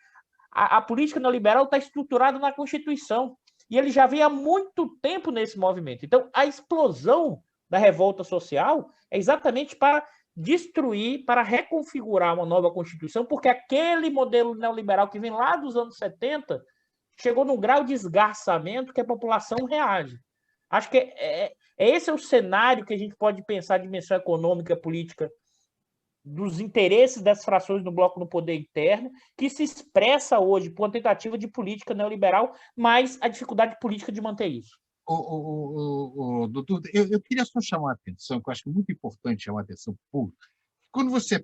a política neoliberal está estruturada na Constituição. E ele já vem há muito tempo nesse movimento. Então, a explosão da revolta social é exatamente para destruir, para reconfigurar uma nova Constituição, porque aquele modelo neoliberal que vem lá dos anos 70 chegou num grau de esgarçamento que a população reage. Acho que esse é o cenário que a gente pode pensar, a dimensão econômica, política, dos interesses das frações do bloco no poder interno, que se expressa hoje por uma tentativa de política neoliberal, mas a dificuldade política de manter isso. Doutor, eu queria só chamar a atenção, que eu acho que é muito importante chamar a atenção pública. Quando você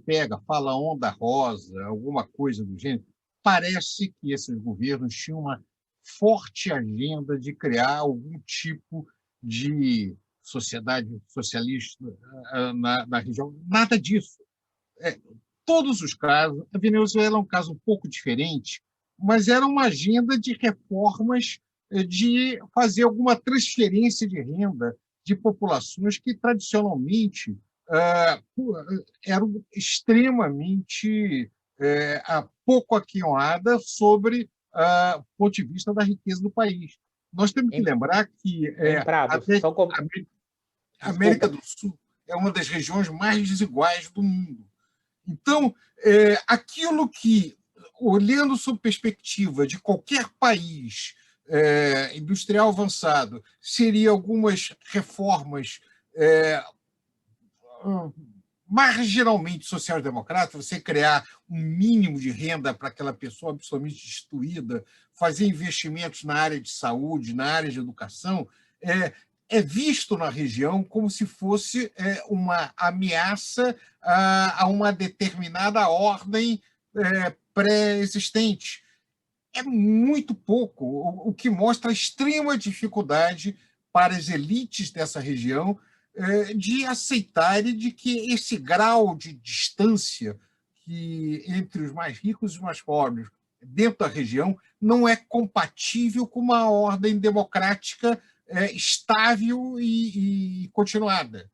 fala onda rosa, alguma coisa do gênero, parece que esses governos tinham uma forte agenda de criar algum tipo de sociedade socialista na região. Nada disso. Todos os casos, a Venezuela é um caso um pouco diferente, mas era uma agenda de reformas, de fazer alguma transferência de renda de populações que tradicionalmente eram extremamente pouco aquinhoadas sobre o ponto de vista da riqueza do país. Nós temos que lembrar que a América do Sul é uma das regiões mais desiguais do mundo. Então, aquilo que, olhando sob perspectiva de qualquer país industrial avançado, seria algumas reformas marginalmente social-democratas, você criar um mínimo de renda para aquela pessoa absolutamente destruída, fazer investimentos na área de saúde, na área de educação, é visto na região como se fosse uma ameaça a uma determinada ordem pré-existente. É muito pouco, o que mostra a extrema dificuldade para as elites dessa região de aceitarem de que esse grau de distância entre os mais ricos e os mais pobres dentro da região não é compatível com uma ordem democrática estável e continuada.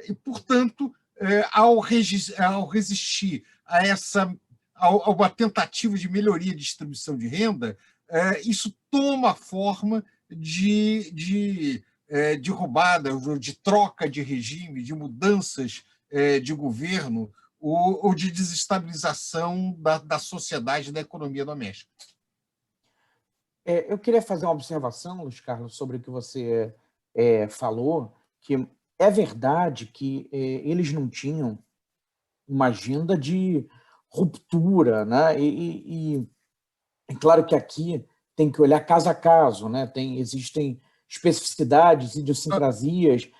E, portanto, ao resistir a uma tentativa de melhoria de distribuição de renda, isso toma forma de derrubada, de troca de regime, de mudanças de governo ou de desestabilização da sociedade e da economia doméstica. Eu queria fazer uma observação, Luiz Carlos, sobre o que você falou, que é verdade que eles não tinham uma agenda de ruptura, né? E é claro que aqui tem que olhar caso a caso, né? Existem especificidades, idiosincrasias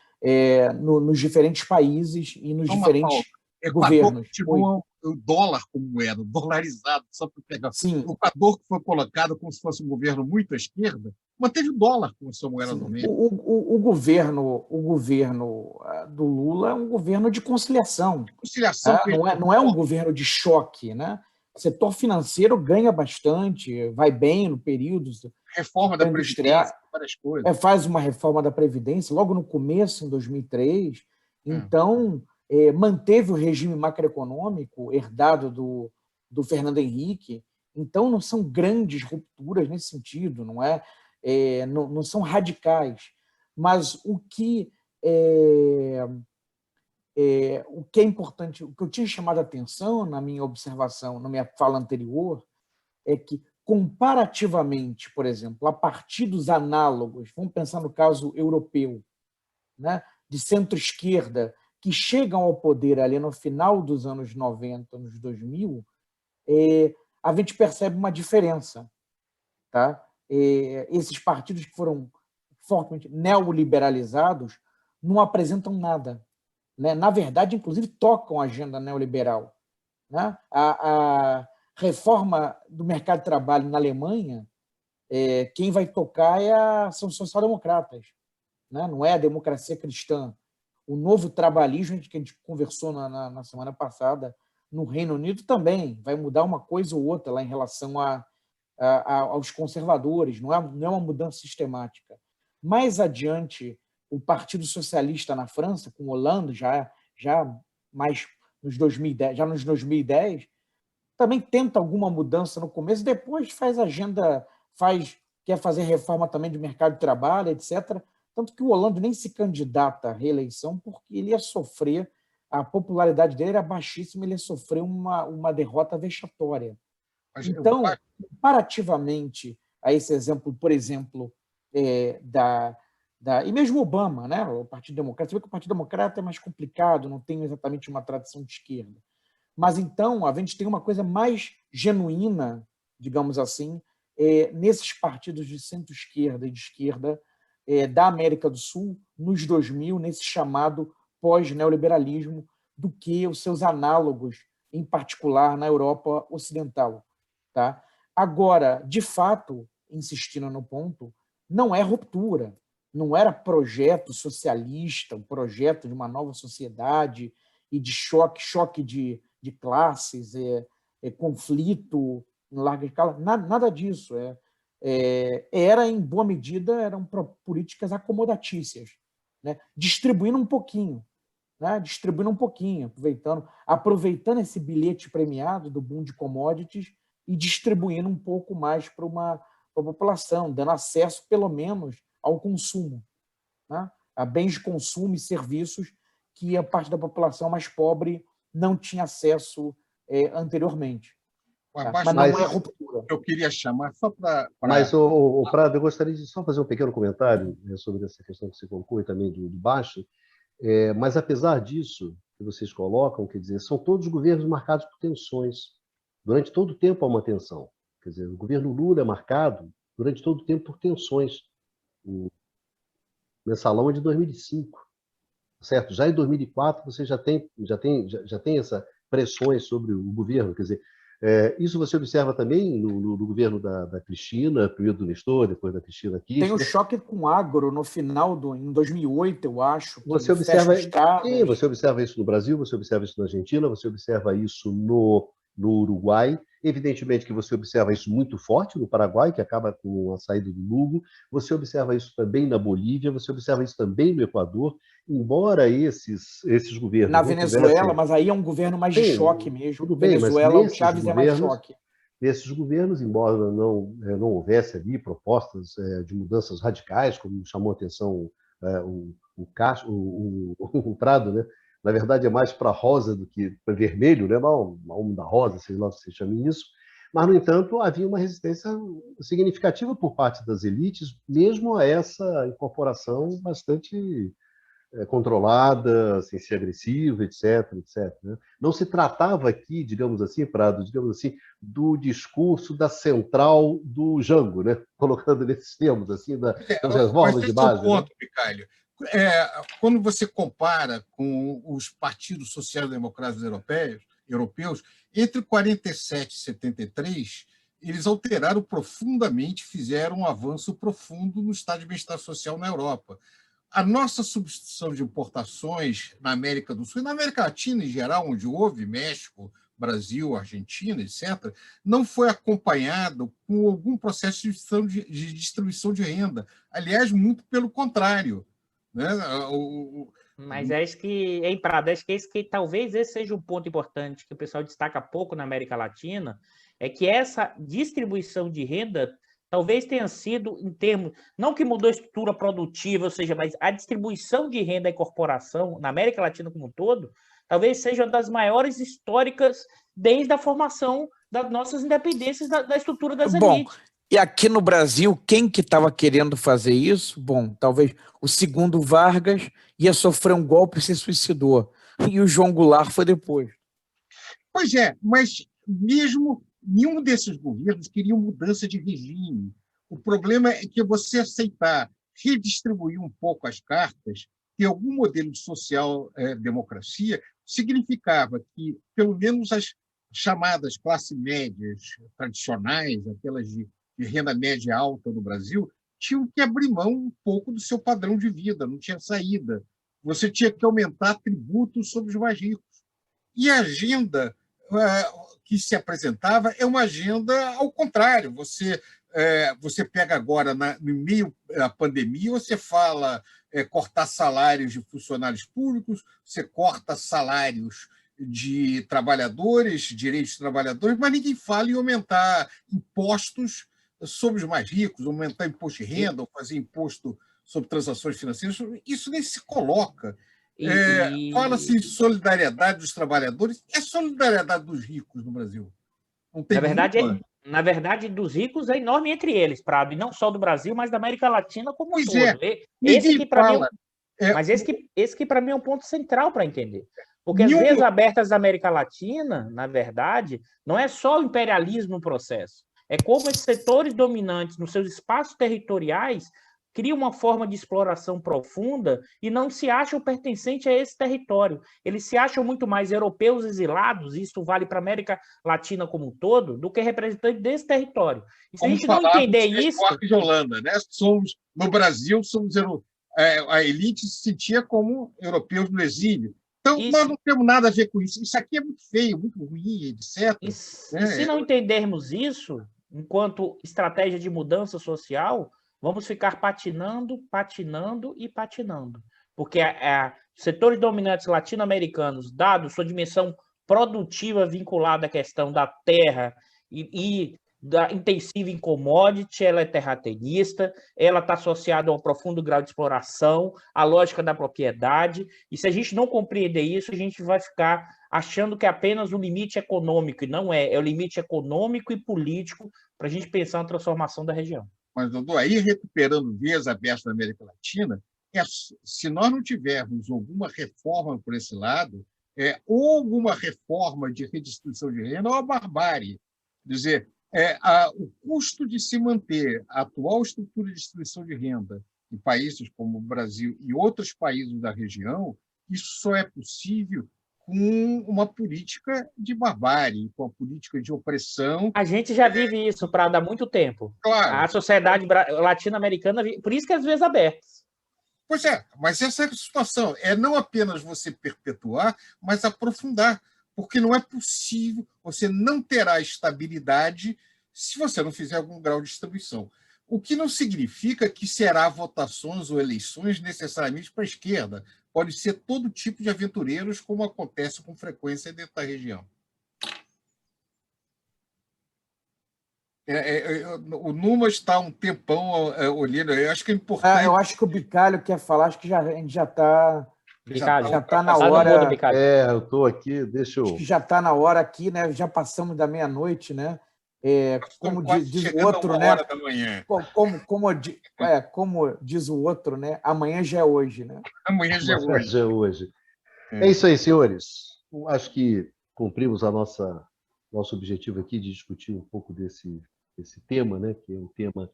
nos diferentes países e nos diferentes governos. Continua o dólar como moeda, dolarizado, só para pegar. Sim. O Equador, que foi colocado como se fosse um governo muito à esquerda, manteve o dólar como sua moeda doméstica. O governo do Lula é um governo de conciliação. Não é um governo de choque, né? O setor financeiro ganha bastante, vai bem no período. Reforma da Previdência, várias coisas. Faz uma reforma da Previdência logo no começo, em 2003. Então, manteve o regime macroeconômico herdado do Fernando Henrique. Então, não são grandes rupturas nesse sentido, não são radicais. Mas o que é importante, o que eu tinha chamado a atenção na minha observação, na minha fala anterior, é que, comparativamente, por exemplo, a partir dos análogos, vamos pensar no caso europeu, né, de centro-esquerda, que chegam ao poder ali no final dos anos 90, anos 2000, a gente percebe uma diferença. Tá? Esses partidos que foram fortemente neoliberalizados não apresentam nada. Né? Na verdade, inclusive, tocam a agenda neoliberal. Né? A reforma do mercado de trabalho na Alemanha, quem vai tocar são social-democratas, né? Não é a democracia cristã. O novo trabalhismo, que a gente conversou na semana passada, no Reino Unido também vai mudar uma coisa ou outra lá em relação aos conservadores, não é uma mudança sistemática. Mais adiante, o Partido Socialista na França, com Hollande, já mais nos 2010, também tenta alguma mudança no começo, depois faz agenda, quer fazer reforma também de mercado de trabalho, etc. Tanto que o Hollande nem se candidata à reeleição porque ele ia sofrer, a popularidade dele era baixíssima, ele ia sofrer uma derrota vexatória. Então, comparativamente a esse exemplo, por exemplo, e mesmo Obama, né, o Partido Democrata, você vê que o Partido Democrata é mais complicado, não tem exatamente uma tradição de esquerda. Mas, então, a gente tem uma coisa mais genuína, digamos assim, nesses partidos de centro-esquerda e de esquerda da América do Sul, nos 2000, nesse chamado pós-neoliberalismo, do que os seus análogos, em particular na Europa Ocidental. Tá? Agora, de fato, insistindo no ponto, não é ruptura, não era projeto socialista, um projeto de uma nova sociedade e de choque de classes, conflito em larga escala, nada disso. Era, em boa medida, eram políticas acomodatícias, né? Distribuindo um pouquinho, aproveitando esse bilhete premiado do boom de commodities e distribuindo um pouco mais para a população, dando acesso, pelo menos, ao consumo, né? A bens de consumo e serviços que a parte da população mais pobre não tinha acesso anteriormente. Mas não é ruptura. Eu queria chamar só para... Mas, Prado, eu gostaria de só fazer um pequeno comentário sobre essa questão que você colocou e também do baixo. Mas, apesar disso que vocês colocam, quer dizer, são todos governos marcados por tensões. Durante todo o tempo há uma tensão. Quer dizer, o governo Lula é marcado durante todo o tempo por tensões. O mensalão é de 2005, certo? Já em 2004 você já tem essas pressões sobre o governo. Quer dizer, isso você observa também no governo da Cristina, primeiro do Nestor, depois da Cristina Kirchner. Tem o choque com o agro no final, em 2008, eu acho. Você observa isso no Brasil, você observa isso na Argentina, você observa isso no Uruguai. Evidentemente que você observa isso muito forte no Paraguai, que acaba com a saída do Lugo. Você observa isso também na Bolívia, você observa isso também no Equador, embora esses governos... Na Venezuela, mas aí é um governo mais de choque mesmo. Tudo bem, Venezuela, o Chávez é mais choque. Nesses governos, embora não houvesse ali propostas de mudanças radicais, como chamou a atenção o Prado, né? Na verdade, é mais para rosa do que para vermelho, né? Uma da rosa, sei lá se você chama isso. Mas, no entanto, havia uma resistência significativa por parte das elites, mesmo a essa incorporação bastante controlada, sem ser agressiva, etc. Né? Não se tratava aqui, digamos assim, Prado, do discurso da central do Jango, né? Colocando nesses termos, assim, das reformas de base. Ponto, Bicalho. quando você compara com os partidos social-democratas europeus, entre 47 e 73, eles alteraram profundamente, fizeram um avanço profundo no estado de bem-estar social na Europa. A nossa substituição de importações na América do Sul e na América Latina em geral, onde houve México, Brasil, Argentina, etc., não foi acompanhado com algum processo de distribuição de renda. Aliás, muito pelo contrário. Né? Mas é isso que, hein, Prado, acho que, talvez esse seja um ponto importante que o pessoal destaca pouco na América Latina, é que essa distribuição de renda talvez tenha sido, em termos, não que mudou a estrutura produtiva, ou seja, mas a distribuição de renda e corporação na América Latina como um todo, talvez seja uma das maiores históricas desde a formação das nossas independências da estrutura das elites. E aqui no Brasil, quem que estava querendo fazer isso? Bom, talvez o segundo Vargas ia sofrer um golpe e se suicidou. E o João Goulart foi depois. Pois é, mas mesmo nenhum desses governos queria mudança de regime. O problema é que você aceitar redistribuir um pouco as cartas, ter algum modelo de social-democracia, significava que, pelo menos as chamadas classes médias tradicionais, aquelas de renda média alta no Brasil, tinham que abrir mão um pouco do seu padrão de vida, não tinha saída. Você tinha que aumentar tributos sobre os mais ricos. E a agenda que se apresentava é uma agenda ao contrário. Você pega agora, no meio da pandemia, você fala cortar salários de funcionários públicos, você corta salários de trabalhadores, direitos de trabalhadores, mas ninguém fala em aumentar impostos sobre os mais ricos, aumentar imposto de renda, ou fazer imposto sobre transações financeiras. Isso nem se coloca. Fala-se em solidariedade dos trabalhadores, é solidariedade dos ricos no Brasil. Não tem na verdade, dos ricos é enorme entre eles, Prado, e não só do Brasil, mas da América Latina como um todo. Esse que para mim, mas esse que para mim é um ponto central para entender. Porque as vias abertas da América Latina, na verdade, não é só o imperialismo no processo. É como esses setores dominantes nos seus espaços territoriais criam uma forma de exploração profunda e não se acham pertencentes a esse território. Eles se acham muito mais europeus exilados, e isso vale para a América Latina como um todo, do que representantes desse território. E se a gente não entender isso... De Holanda, né? No Brasil, a elite se sentia como europeus no exílio. Então, nós não temos nada a ver com isso. Isso aqui é muito feio, muito ruim, etc. E se não entendermos isso, enquanto estratégia de mudança social, vamos ficar patinando, patinando e patinando. Porque setores dominantes latino-americanos, dado sua dimensão produtiva vinculada à questão da terra e da intensiva em commodity, ela é terratenista, ela está associada a um profundo grau de exploração, à lógica da propriedade, e se a gente não compreender isso, a gente vai ficar achando que é apenas o limite econômico, e não é o limite econômico e político para a gente pensar na transformação da região. Mas, Dodô, aí recuperando vias abertas na América Latina, se nós não tivermos alguma reforma por esse lado, ou alguma reforma de redistribuição de renda, ou a barbárie. Quer dizer, o custo de se manter a atual estrutura de distribuição de renda em países como o Brasil e outros países da região, isso só é possível com uma política de barbárie, com uma política de opressão. A gente já vive isso, Prado, há muito tempo. Claro. A sociedade latino-americana, por isso que as vias abertas. Pois é, mas essa é a situação. É não apenas você perpetuar, mas aprofundar. Porque não é possível, você não terá estabilidade se você não fizer algum grau de distribuição. O que não significa que será votações ou eleições necessariamente para a esquerda. Pode ser todo tipo de aventureiros, como acontece com frequência dentro da região. O Numa está um tempão olhando, eu acho que é importante... eu acho que o Bicalho quer falar, acho que a gente já está... Bicalho, já está na hora. Eu estou aqui, deixa eu... Acho que já está na hora aqui, né? Já passamos da meia-noite, né? Como diz o outro, né? Como diz o outro, né? Amanhã já é hoje, né? Amanhã já é hoje. É isso aí, senhores. Acho que cumprimos nosso objetivo aqui de discutir um pouco desse tema, né? Que é um tema,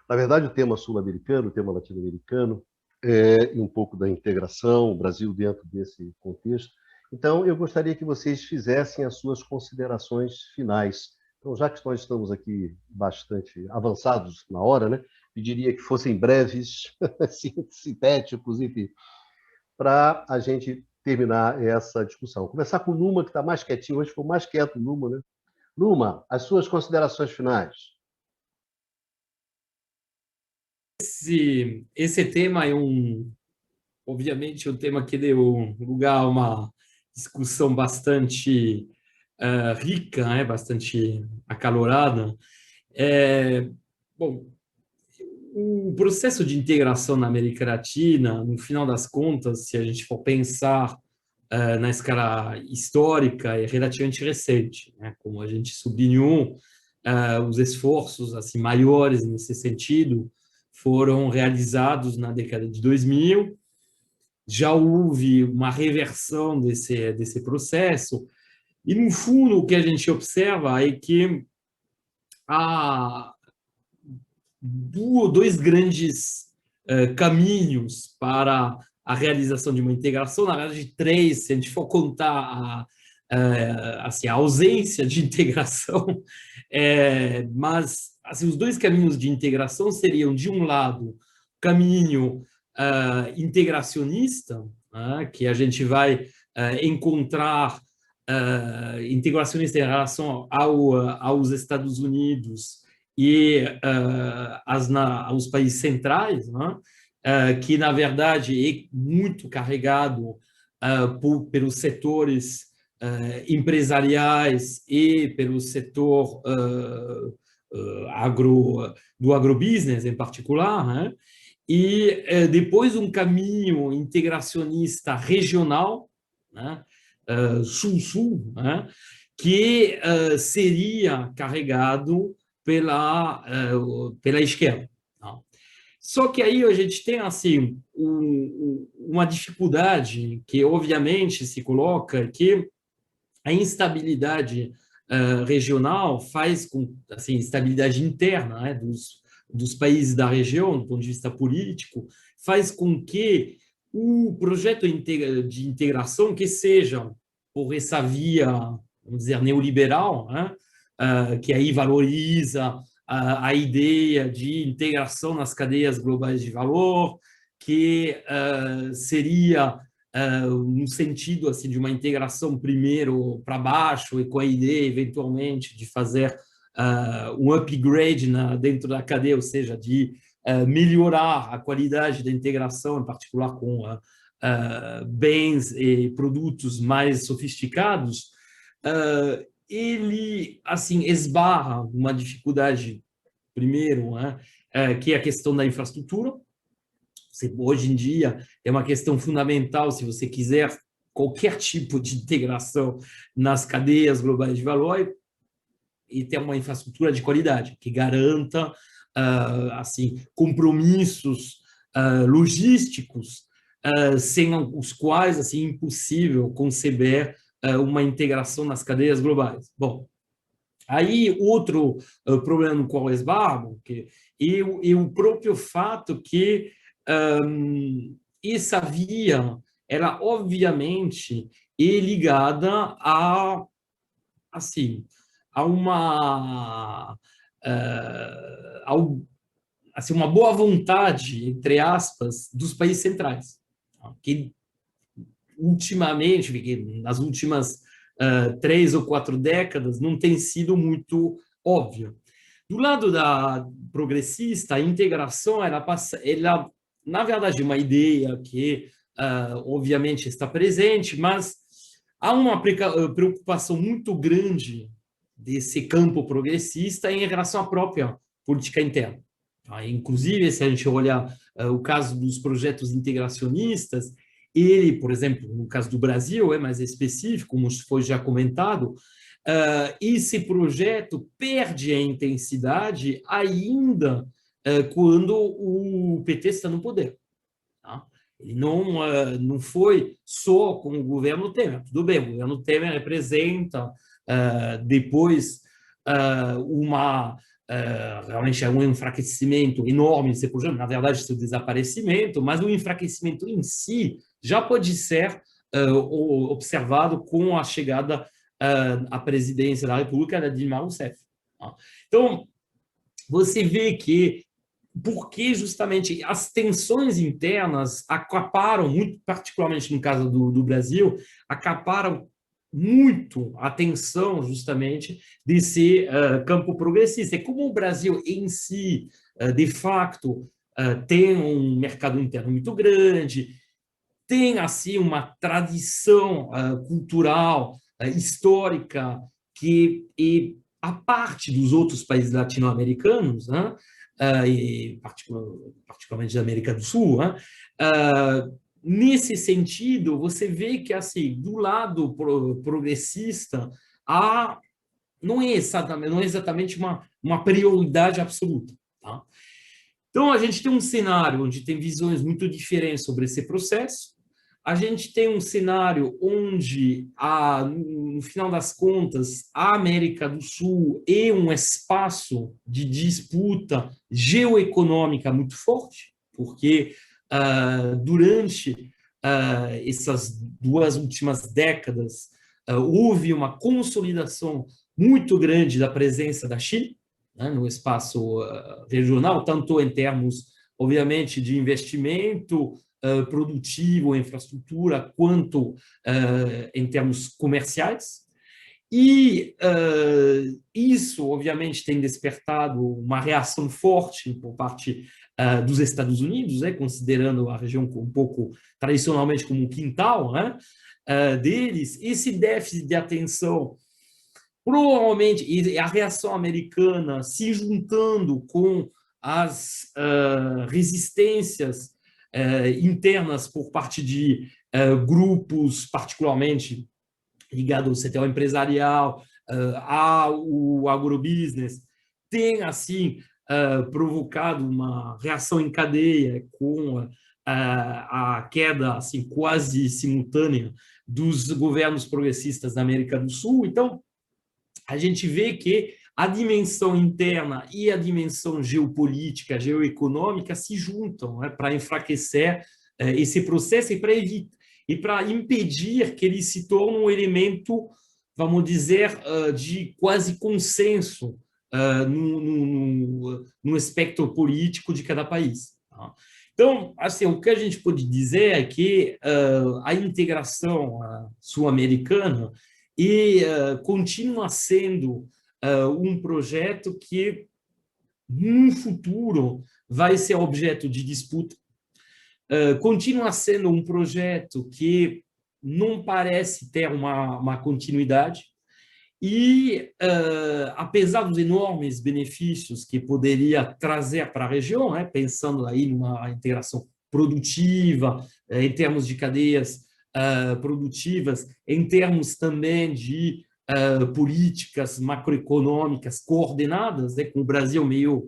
na verdade, o tema sul-americano, o tema latino-americano. e um pouco da integração, o Brasil dentro desse contexto. Então, eu gostaria que vocês fizessem as suas considerações finais. Então, já que nós estamos aqui bastante avançados na hora, né, pediria que fossem breves, sintéticos, enfim, para a gente terminar essa discussão. Começar com o Numa, que está mais quietinho, hoje foi mais quieto o Numa, né? Numa, as suas considerações finais. Esse tema é obviamente, um tema que deu lugar a uma discussão bastante rica, né? Bastante acalorada. Bom, o processo de integração na América Latina, no final das contas, se a gente for pensar na escala histórica, é relativamente recente, né? Como a gente sublinhou, os esforços assim maiores nesse sentido foram realizados na década de 2000. Já houve uma reversão desse processo, e, no fundo, o que a gente observa é que há dois grandes caminhos para a realização de uma integração, na verdade, três, se a gente for contar assim, a ausência de integração, mas assim, os dois caminhos de integração seriam, de um lado, caminho integracionista, que a gente vai encontrar integracionista em relação aos Estados Unidos e aos países centrais, né? Que, na verdade, é muito carregado pelos setores empresariais e pelo setor do agrobusiness, em particular, né? E depois um caminho integracionista regional, né? Sul-Sul, né? Que seria carregado pela esquerda. Tá? Só que aí a gente tem assim uma dificuldade que obviamente se coloca, que a instabilidade regional faz com, assim, instabilidade interna, né, dos países da região, do ponto de vista político, faz com que o projeto de integração, que seja por essa via, vamos dizer, neoliberal, né, que aí valoriza a ideia de integração nas cadeias globais de valor, que seria no sentido assim de uma integração primeiro para baixo e com a ideia eventualmente de fazer um upgrade dentro da cadeia, ou seja, de melhorar a qualidade da integração, em particular com bens e produtos mais sofisticados, ele assim esbarra uma dificuldade primeiro, né, que é a questão da infraestrutura. Hoje em dia é uma questão fundamental se você quiser qualquer tipo de integração nas cadeias globais de valor, e ter uma infraestrutura de qualidade que garanta assim compromissos logísticos sem os quais assim é impossível conceber uma integração nas cadeias globais. Bom, aí outro problema no qual esbarro é o próprio fato que essa via, ela obviamente é ligada assim, a assim, uma boa vontade, entre aspas, dos países centrais, que ultimamente, nas últimas 3 ou 4 décadas, não tem sido muito óbvio. Do lado da progressista, a integração, ela na verdade, é uma ideia que, obviamente, está presente, mas há uma preocupação muito grande desse campo progressista em relação à própria política interna. Inclusive, se a gente olhar o caso dos projetos integracionistas, ele, por exemplo, no caso do Brasil, é mais específico, como foi já comentado, esse projeto perde a intensidade ainda quando o PT está no poder. Tá? Ele não foi só com o governo Temer. Tudo bem, o governo Temer representa depois uma realmente é um enfraquecimento enorme desse projeto, na verdade, seu desaparecimento, mas o enfraquecimento em si já pode ser observado com a chegada à presidência da República da Dilma Rousseff. Então, você vê que porque justamente as tensões internas acaparam, muito particularmente no caso do Brasil, acaparam muito a atenção justamente desse campo progressista. E como o Brasil em si, de fato, tem um mercado interno muito grande, tem assim uma tradição cultural, histórica, que é a parte dos outros países latino-americanos, né? E particularmente da América do Sul, né? Nesse sentido, você vê que assim, do lado progressista, não é exatamente uma prioridade absoluta. Tá? Então, a gente tem um cenário onde tem visões muito diferentes sobre esse processo. A gente tem um cenário onde, no final das contas, a América do Sul é um espaço de disputa geoeconômica muito forte, porque durante essas 2 últimas décadas houve uma consolidação muito grande da presença da China, né, no espaço regional, tanto em termos, obviamente, de investimento produtivo, infraestrutura, quanto em termos comerciais. E isso, obviamente, tem despertado uma reação forte por parte dos Estados Unidos, né, considerando a região um pouco, tradicionalmente, como um quintal, né, deles. Esse déficit de atenção, provavelmente, e a reação americana se juntando com as resistências internas por parte de grupos, particularmente ligados ao setor empresarial, ao agrobusiness, tem, assim, provocado uma reação em cadeia com a queda, assim, quase simultânea dos governos progressistas da América do Sul. Então, a gente vê que a dimensão interna e a dimensão geopolítica, geoeconômica se juntam, né, para enfraquecer esse processo e para impedir que ele se torne um elemento, vamos dizer, de quase consenso no espectro político de cada país. Tá? Então, assim, o que a gente pode dizer é que a integração sul-americana continua sendo um projeto que, no futuro, vai ser objeto de disputa. Continua sendo um projeto que não parece ter uma continuidade e, apesar dos enormes benefícios que poderia trazer para a região, né, pensando aí numa integração produtiva, em termos de cadeias produtivas, em termos também de políticas macroeconômicas coordenadas, né, com o Brasil meio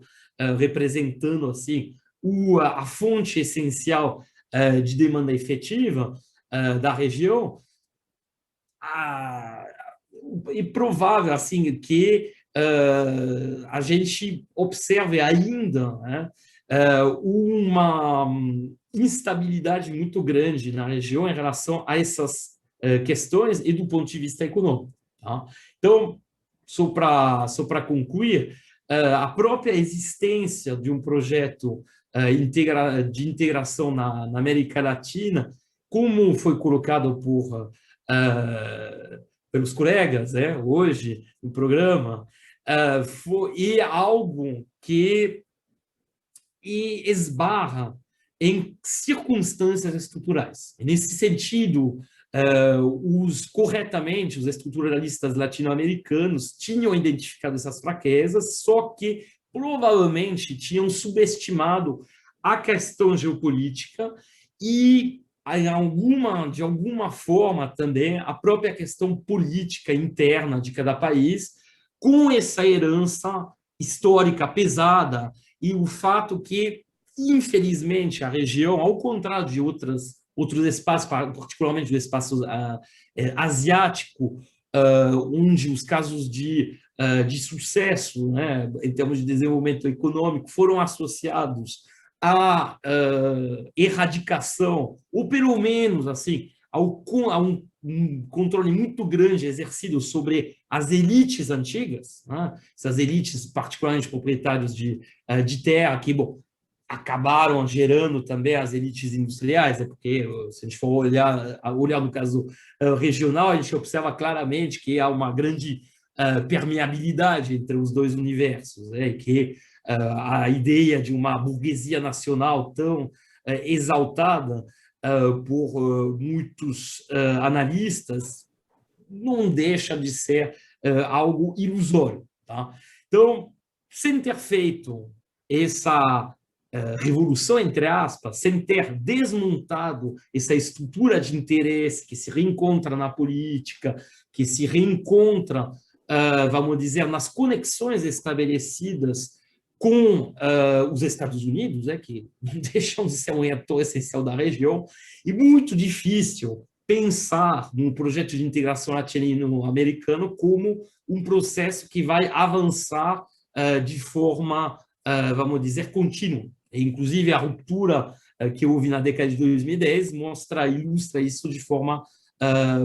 representando assim a fonte essencial de demanda efetiva da região, é provável assim que a gente observe ainda, né, uma instabilidade muito grande na região em relação a essas questões e do ponto de vista econômico. Tá? Então, só para concluir, a própria existência de um projeto de integração na América Latina, como foi colocado pelos colegas, né, hoje no programa, é algo que esbarra em circunstâncias estruturais. Nesse sentido, corretamente, os estruturalistas latino-americanos tinham identificado essas fraquezas, só que provavelmente tinham subestimado a questão geopolítica e, de alguma forma, também a própria questão política interna de cada país, com essa herança histórica pesada e o fato que, infelizmente, a região, ao contrário de outros espaços, particularmente o espaço asiático, onde os casos de de sucesso, né, em termos de desenvolvimento econômico, foram associados à erradicação, ou pelo menos assim, a um controle muito grande exercido sobre as elites antigas, né? Essas elites, particularmente proprietários de terra, que, bom, acabaram gerando também as elites industriais, né? Porque, se a gente for olhar no caso regional, a gente observa claramente que há uma grande permeabilidade entre os dois universos, né? Que a ideia de uma burguesia nacional tão exaltada por muitos analistas não deixa de ser algo ilusório. Tá? Então, sem ter feito essa revolução, entre aspas, sem ter desmontado essa estrutura de interesse que se reencontra na política, que se reencontra, vamos dizer, nas conexões estabelecidas com os Estados Unidos, que não deixam de ser um ator essencial da região, e muito difícil pensar num projeto de integração latino-americano como um processo que vai avançar de forma, vamos dizer, contínua. Inclusive, a ruptura que houve na década de 2010 ilustra isso de forma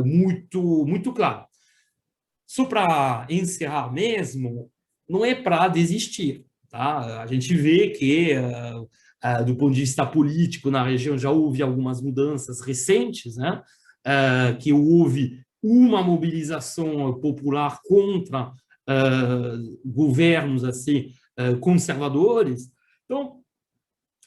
muito clara. Só para encerrar mesmo, não é para desistir. Tá? A gente vê que, do ponto de vista político, na região já houve algumas mudanças recentes, né? Que houve uma mobilização popular contra governos assim, conservadores. Então,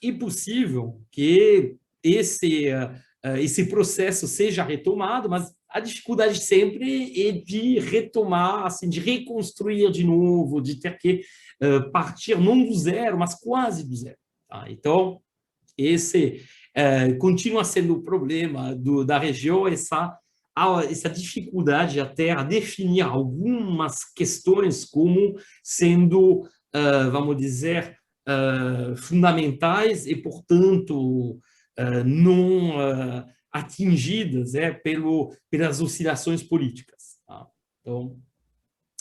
é possível que esse processo seja retomado, mas a dificuldade sempre é de retomar, assim, de reconstruir de novo, de ter que partir não do zero, mas quase do zero. Tá? Então, esse continua sendo o problema da região, essa dificuldade até a definir algumas questões como sendo, vamos dizer, fundamentais e, portanto, não atingidas pelas oscilações políticas. Tá? Então,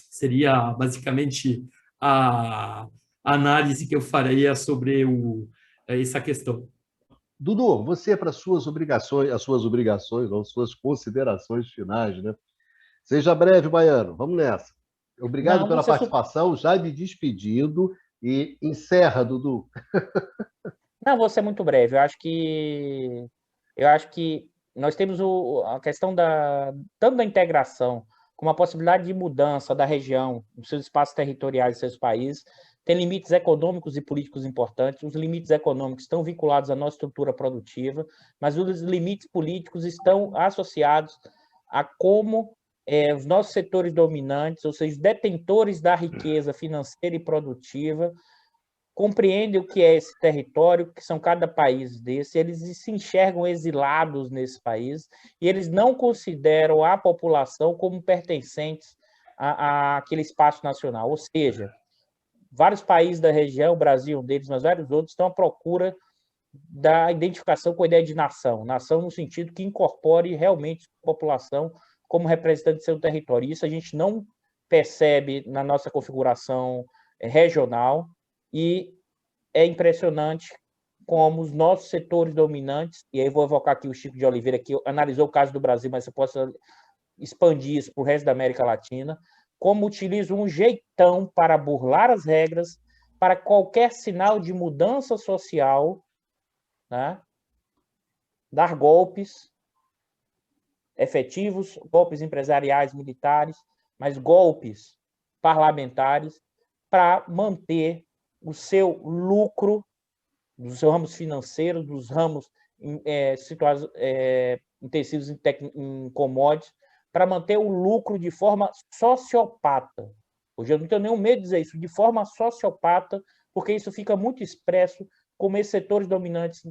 seria basicamente a análise que eu faria sobre essa questão. Dudu, você, para as suas obrigações, ou suas considerações finais, né? Seja breve, Baiano. Vamos nessa. Obrigado pela participação, já me despedindo, e encerra, Dudu. Não, vou ser muito breve. Eu acho que nós temos a questão tanto da integração como a possibilidade de mudança da região, dos seus espaços territoriais, dos seus países, tem limites econômicos e políticos importantes. Os limites econômicos estão vinculados à nossa estrutura produtiva, mas os limites políticos estão associados a como os nossos setores dominantes, ou seja, os detentores da riqueza financeira e produtiva, compreendem o que é esse território, que são cada país desse, eles se enxergam exilados nesse país e eles não consideram a população como pertencentes àquele espaço nacional. Ou seja, vários países da região, o Brasil um deles, mas vários outros, estão à procura da identificação com a ideia de nação. Nação no sentido que incorpore realmente a população como representante de seu território. Isso a gente não percebe na nossa configuração regional, e é impressionante como os nossos setores dominantes, e aí vou evocar aqui o Chico de Oliveira, que analisou o caso do Brasil, mas você possa expandir isso para o resto da América Latina, como utilizam um jeitão para burlar as regras, para qualquer sinal de mudança social, né? Dar golpes efetivos, golpes empresariais, militares, mas golpes parlamentares para manter o seu lucro dos ramos financeiros, dos ramos situados intensivos em commodities, para manter o lucro de forma sociopata. Hoje eu não tenho nenhum medo de dizer isso, de forma sociopata, porque isso fica muito expresso como esses setores dominantes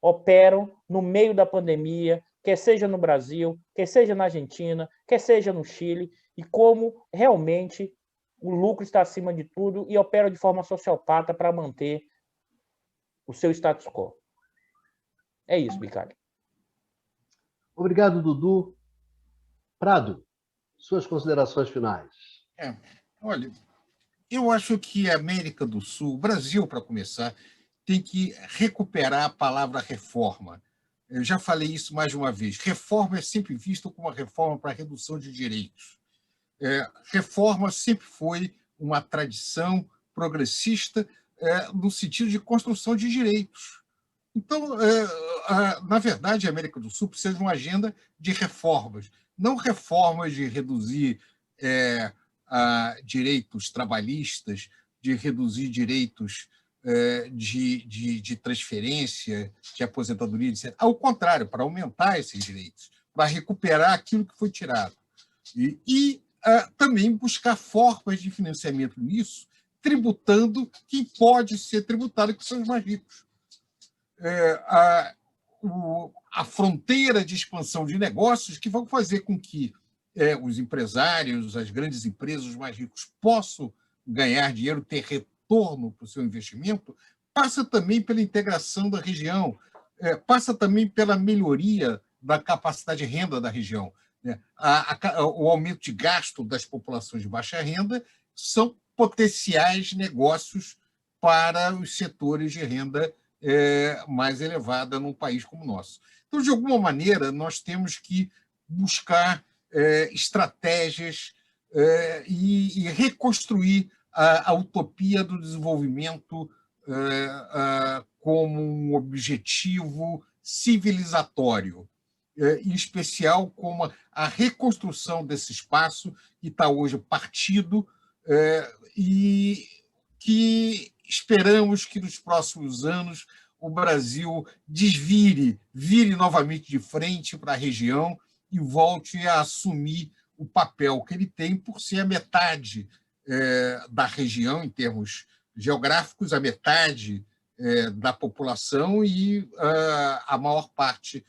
operam no meio da pandemia, quer seja no Brasil, quer seja na Argentina, quer seja no Chile, e como realmente o lucro está acima de tudo e opera de forma sociopata para manter o seu status quo. É isso, Bicalho. Obrigado, Dudu. Prado, suas considerações finais. Olha, eu acho que a América do Sul, o Brasil, para começar, tem que recuperar a palavra reforma. Eu já falei isso mais de uma vez. Reforma é sempre visto como uma reforma para redução de direitos. Reforma sempre foi uma tradição progressista no sentido de construção de direitos. Então, na verdade, a América do Sul precisa de uma agenda de reformas, não reformas de reduzir direitos trabalhistas, de reduzir direitos de transferência, de aposentadoria, etc. Ao contrário, para aumentar esses direitos, para recuperar aquilo que foi tirado. E também buscar formas de financiamento nisso, tributando quem pode ser tributado, que são os mais ricos. A fronteira de expansão de negócios que vão fazer com que os empresários, as grandes empresas, os mais ricos possam ganhar dinheiro, ter retorno para o seu investimento, passa também pela integração da região, passa também pela melhoria da capacidade de renda da região. O aumento de gasto das populações de baixa renda são potenciais negócios para os setores de renda mais elevada num país como o nosso. Então, de alguma maneira, nós temos que buscar estratégias e reconstruir a utopia do desenvolvimento como um objetivo civilizatório, em especial como a reconstrução desse espaço que está hoje partido e que esperamos que nos próximos anos o Brasil vire novamente de frente para a região e volte a assumir o papel que ele tem por ser a metade da região em termos geográficos, a metade da população e a maior parte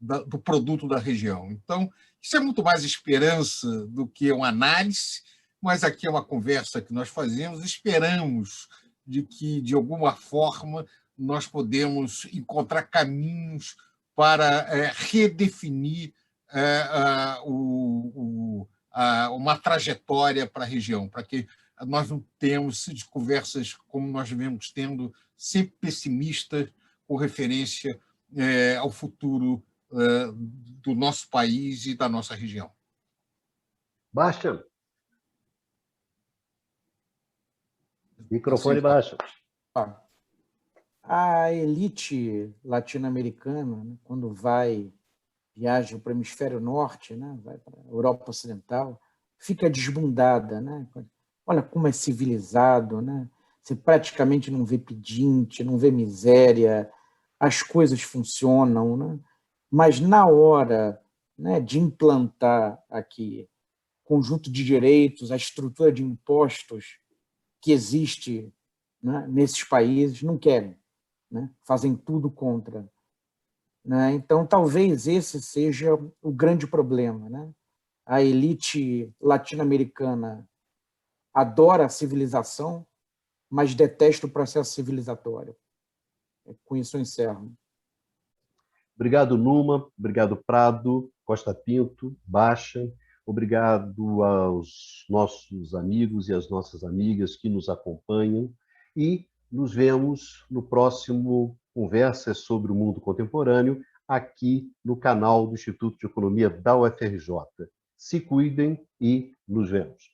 do produto da região. Então, isso é muito mais esperança do que uma análise, mas aqui é uma conversa que nós fazemos, esperamos de que, de alguma forma, nós podemos encontrar caminhos para redefinir uma trajetória para a região, para que nós não tenhamos conversas como nós vemos tendo, sempre pessimistas, com referência ao futuro do nosso país e da nossa região. Bastian. Microfone baixo. A elite latino-americana, né, quando viaja para o hemisfério norte, né, vai para a Europa Ocidental, fica desbundada, né? Olha como é civilizado, né? Você praticamente não vê pedinte, não vê miséria, as coisas funcionam, né? Mas na hora, né, de implantar aqui conjunto de direitos, a estrutura de impostos que existe, né, nesses países, não querem, né? Fazem tudo contra. Né? Então, talvez esse seja o grande problema. Né? A elite latino-americana adora a civilização, mas detesta o processo civilizatório. Com isso eu encerro. Obrigado, Numa. Obrigado, Prado, Costa Pinto, Baixa. Obrigado aos nossos amigos e às nossas amigas que nos acompanham. E nos vemos no próximo Conversas sobre o Mundo Contemporâneo, aqui no canal do Instituto de Economia da UFRJ. Se cuidem e nos vemos.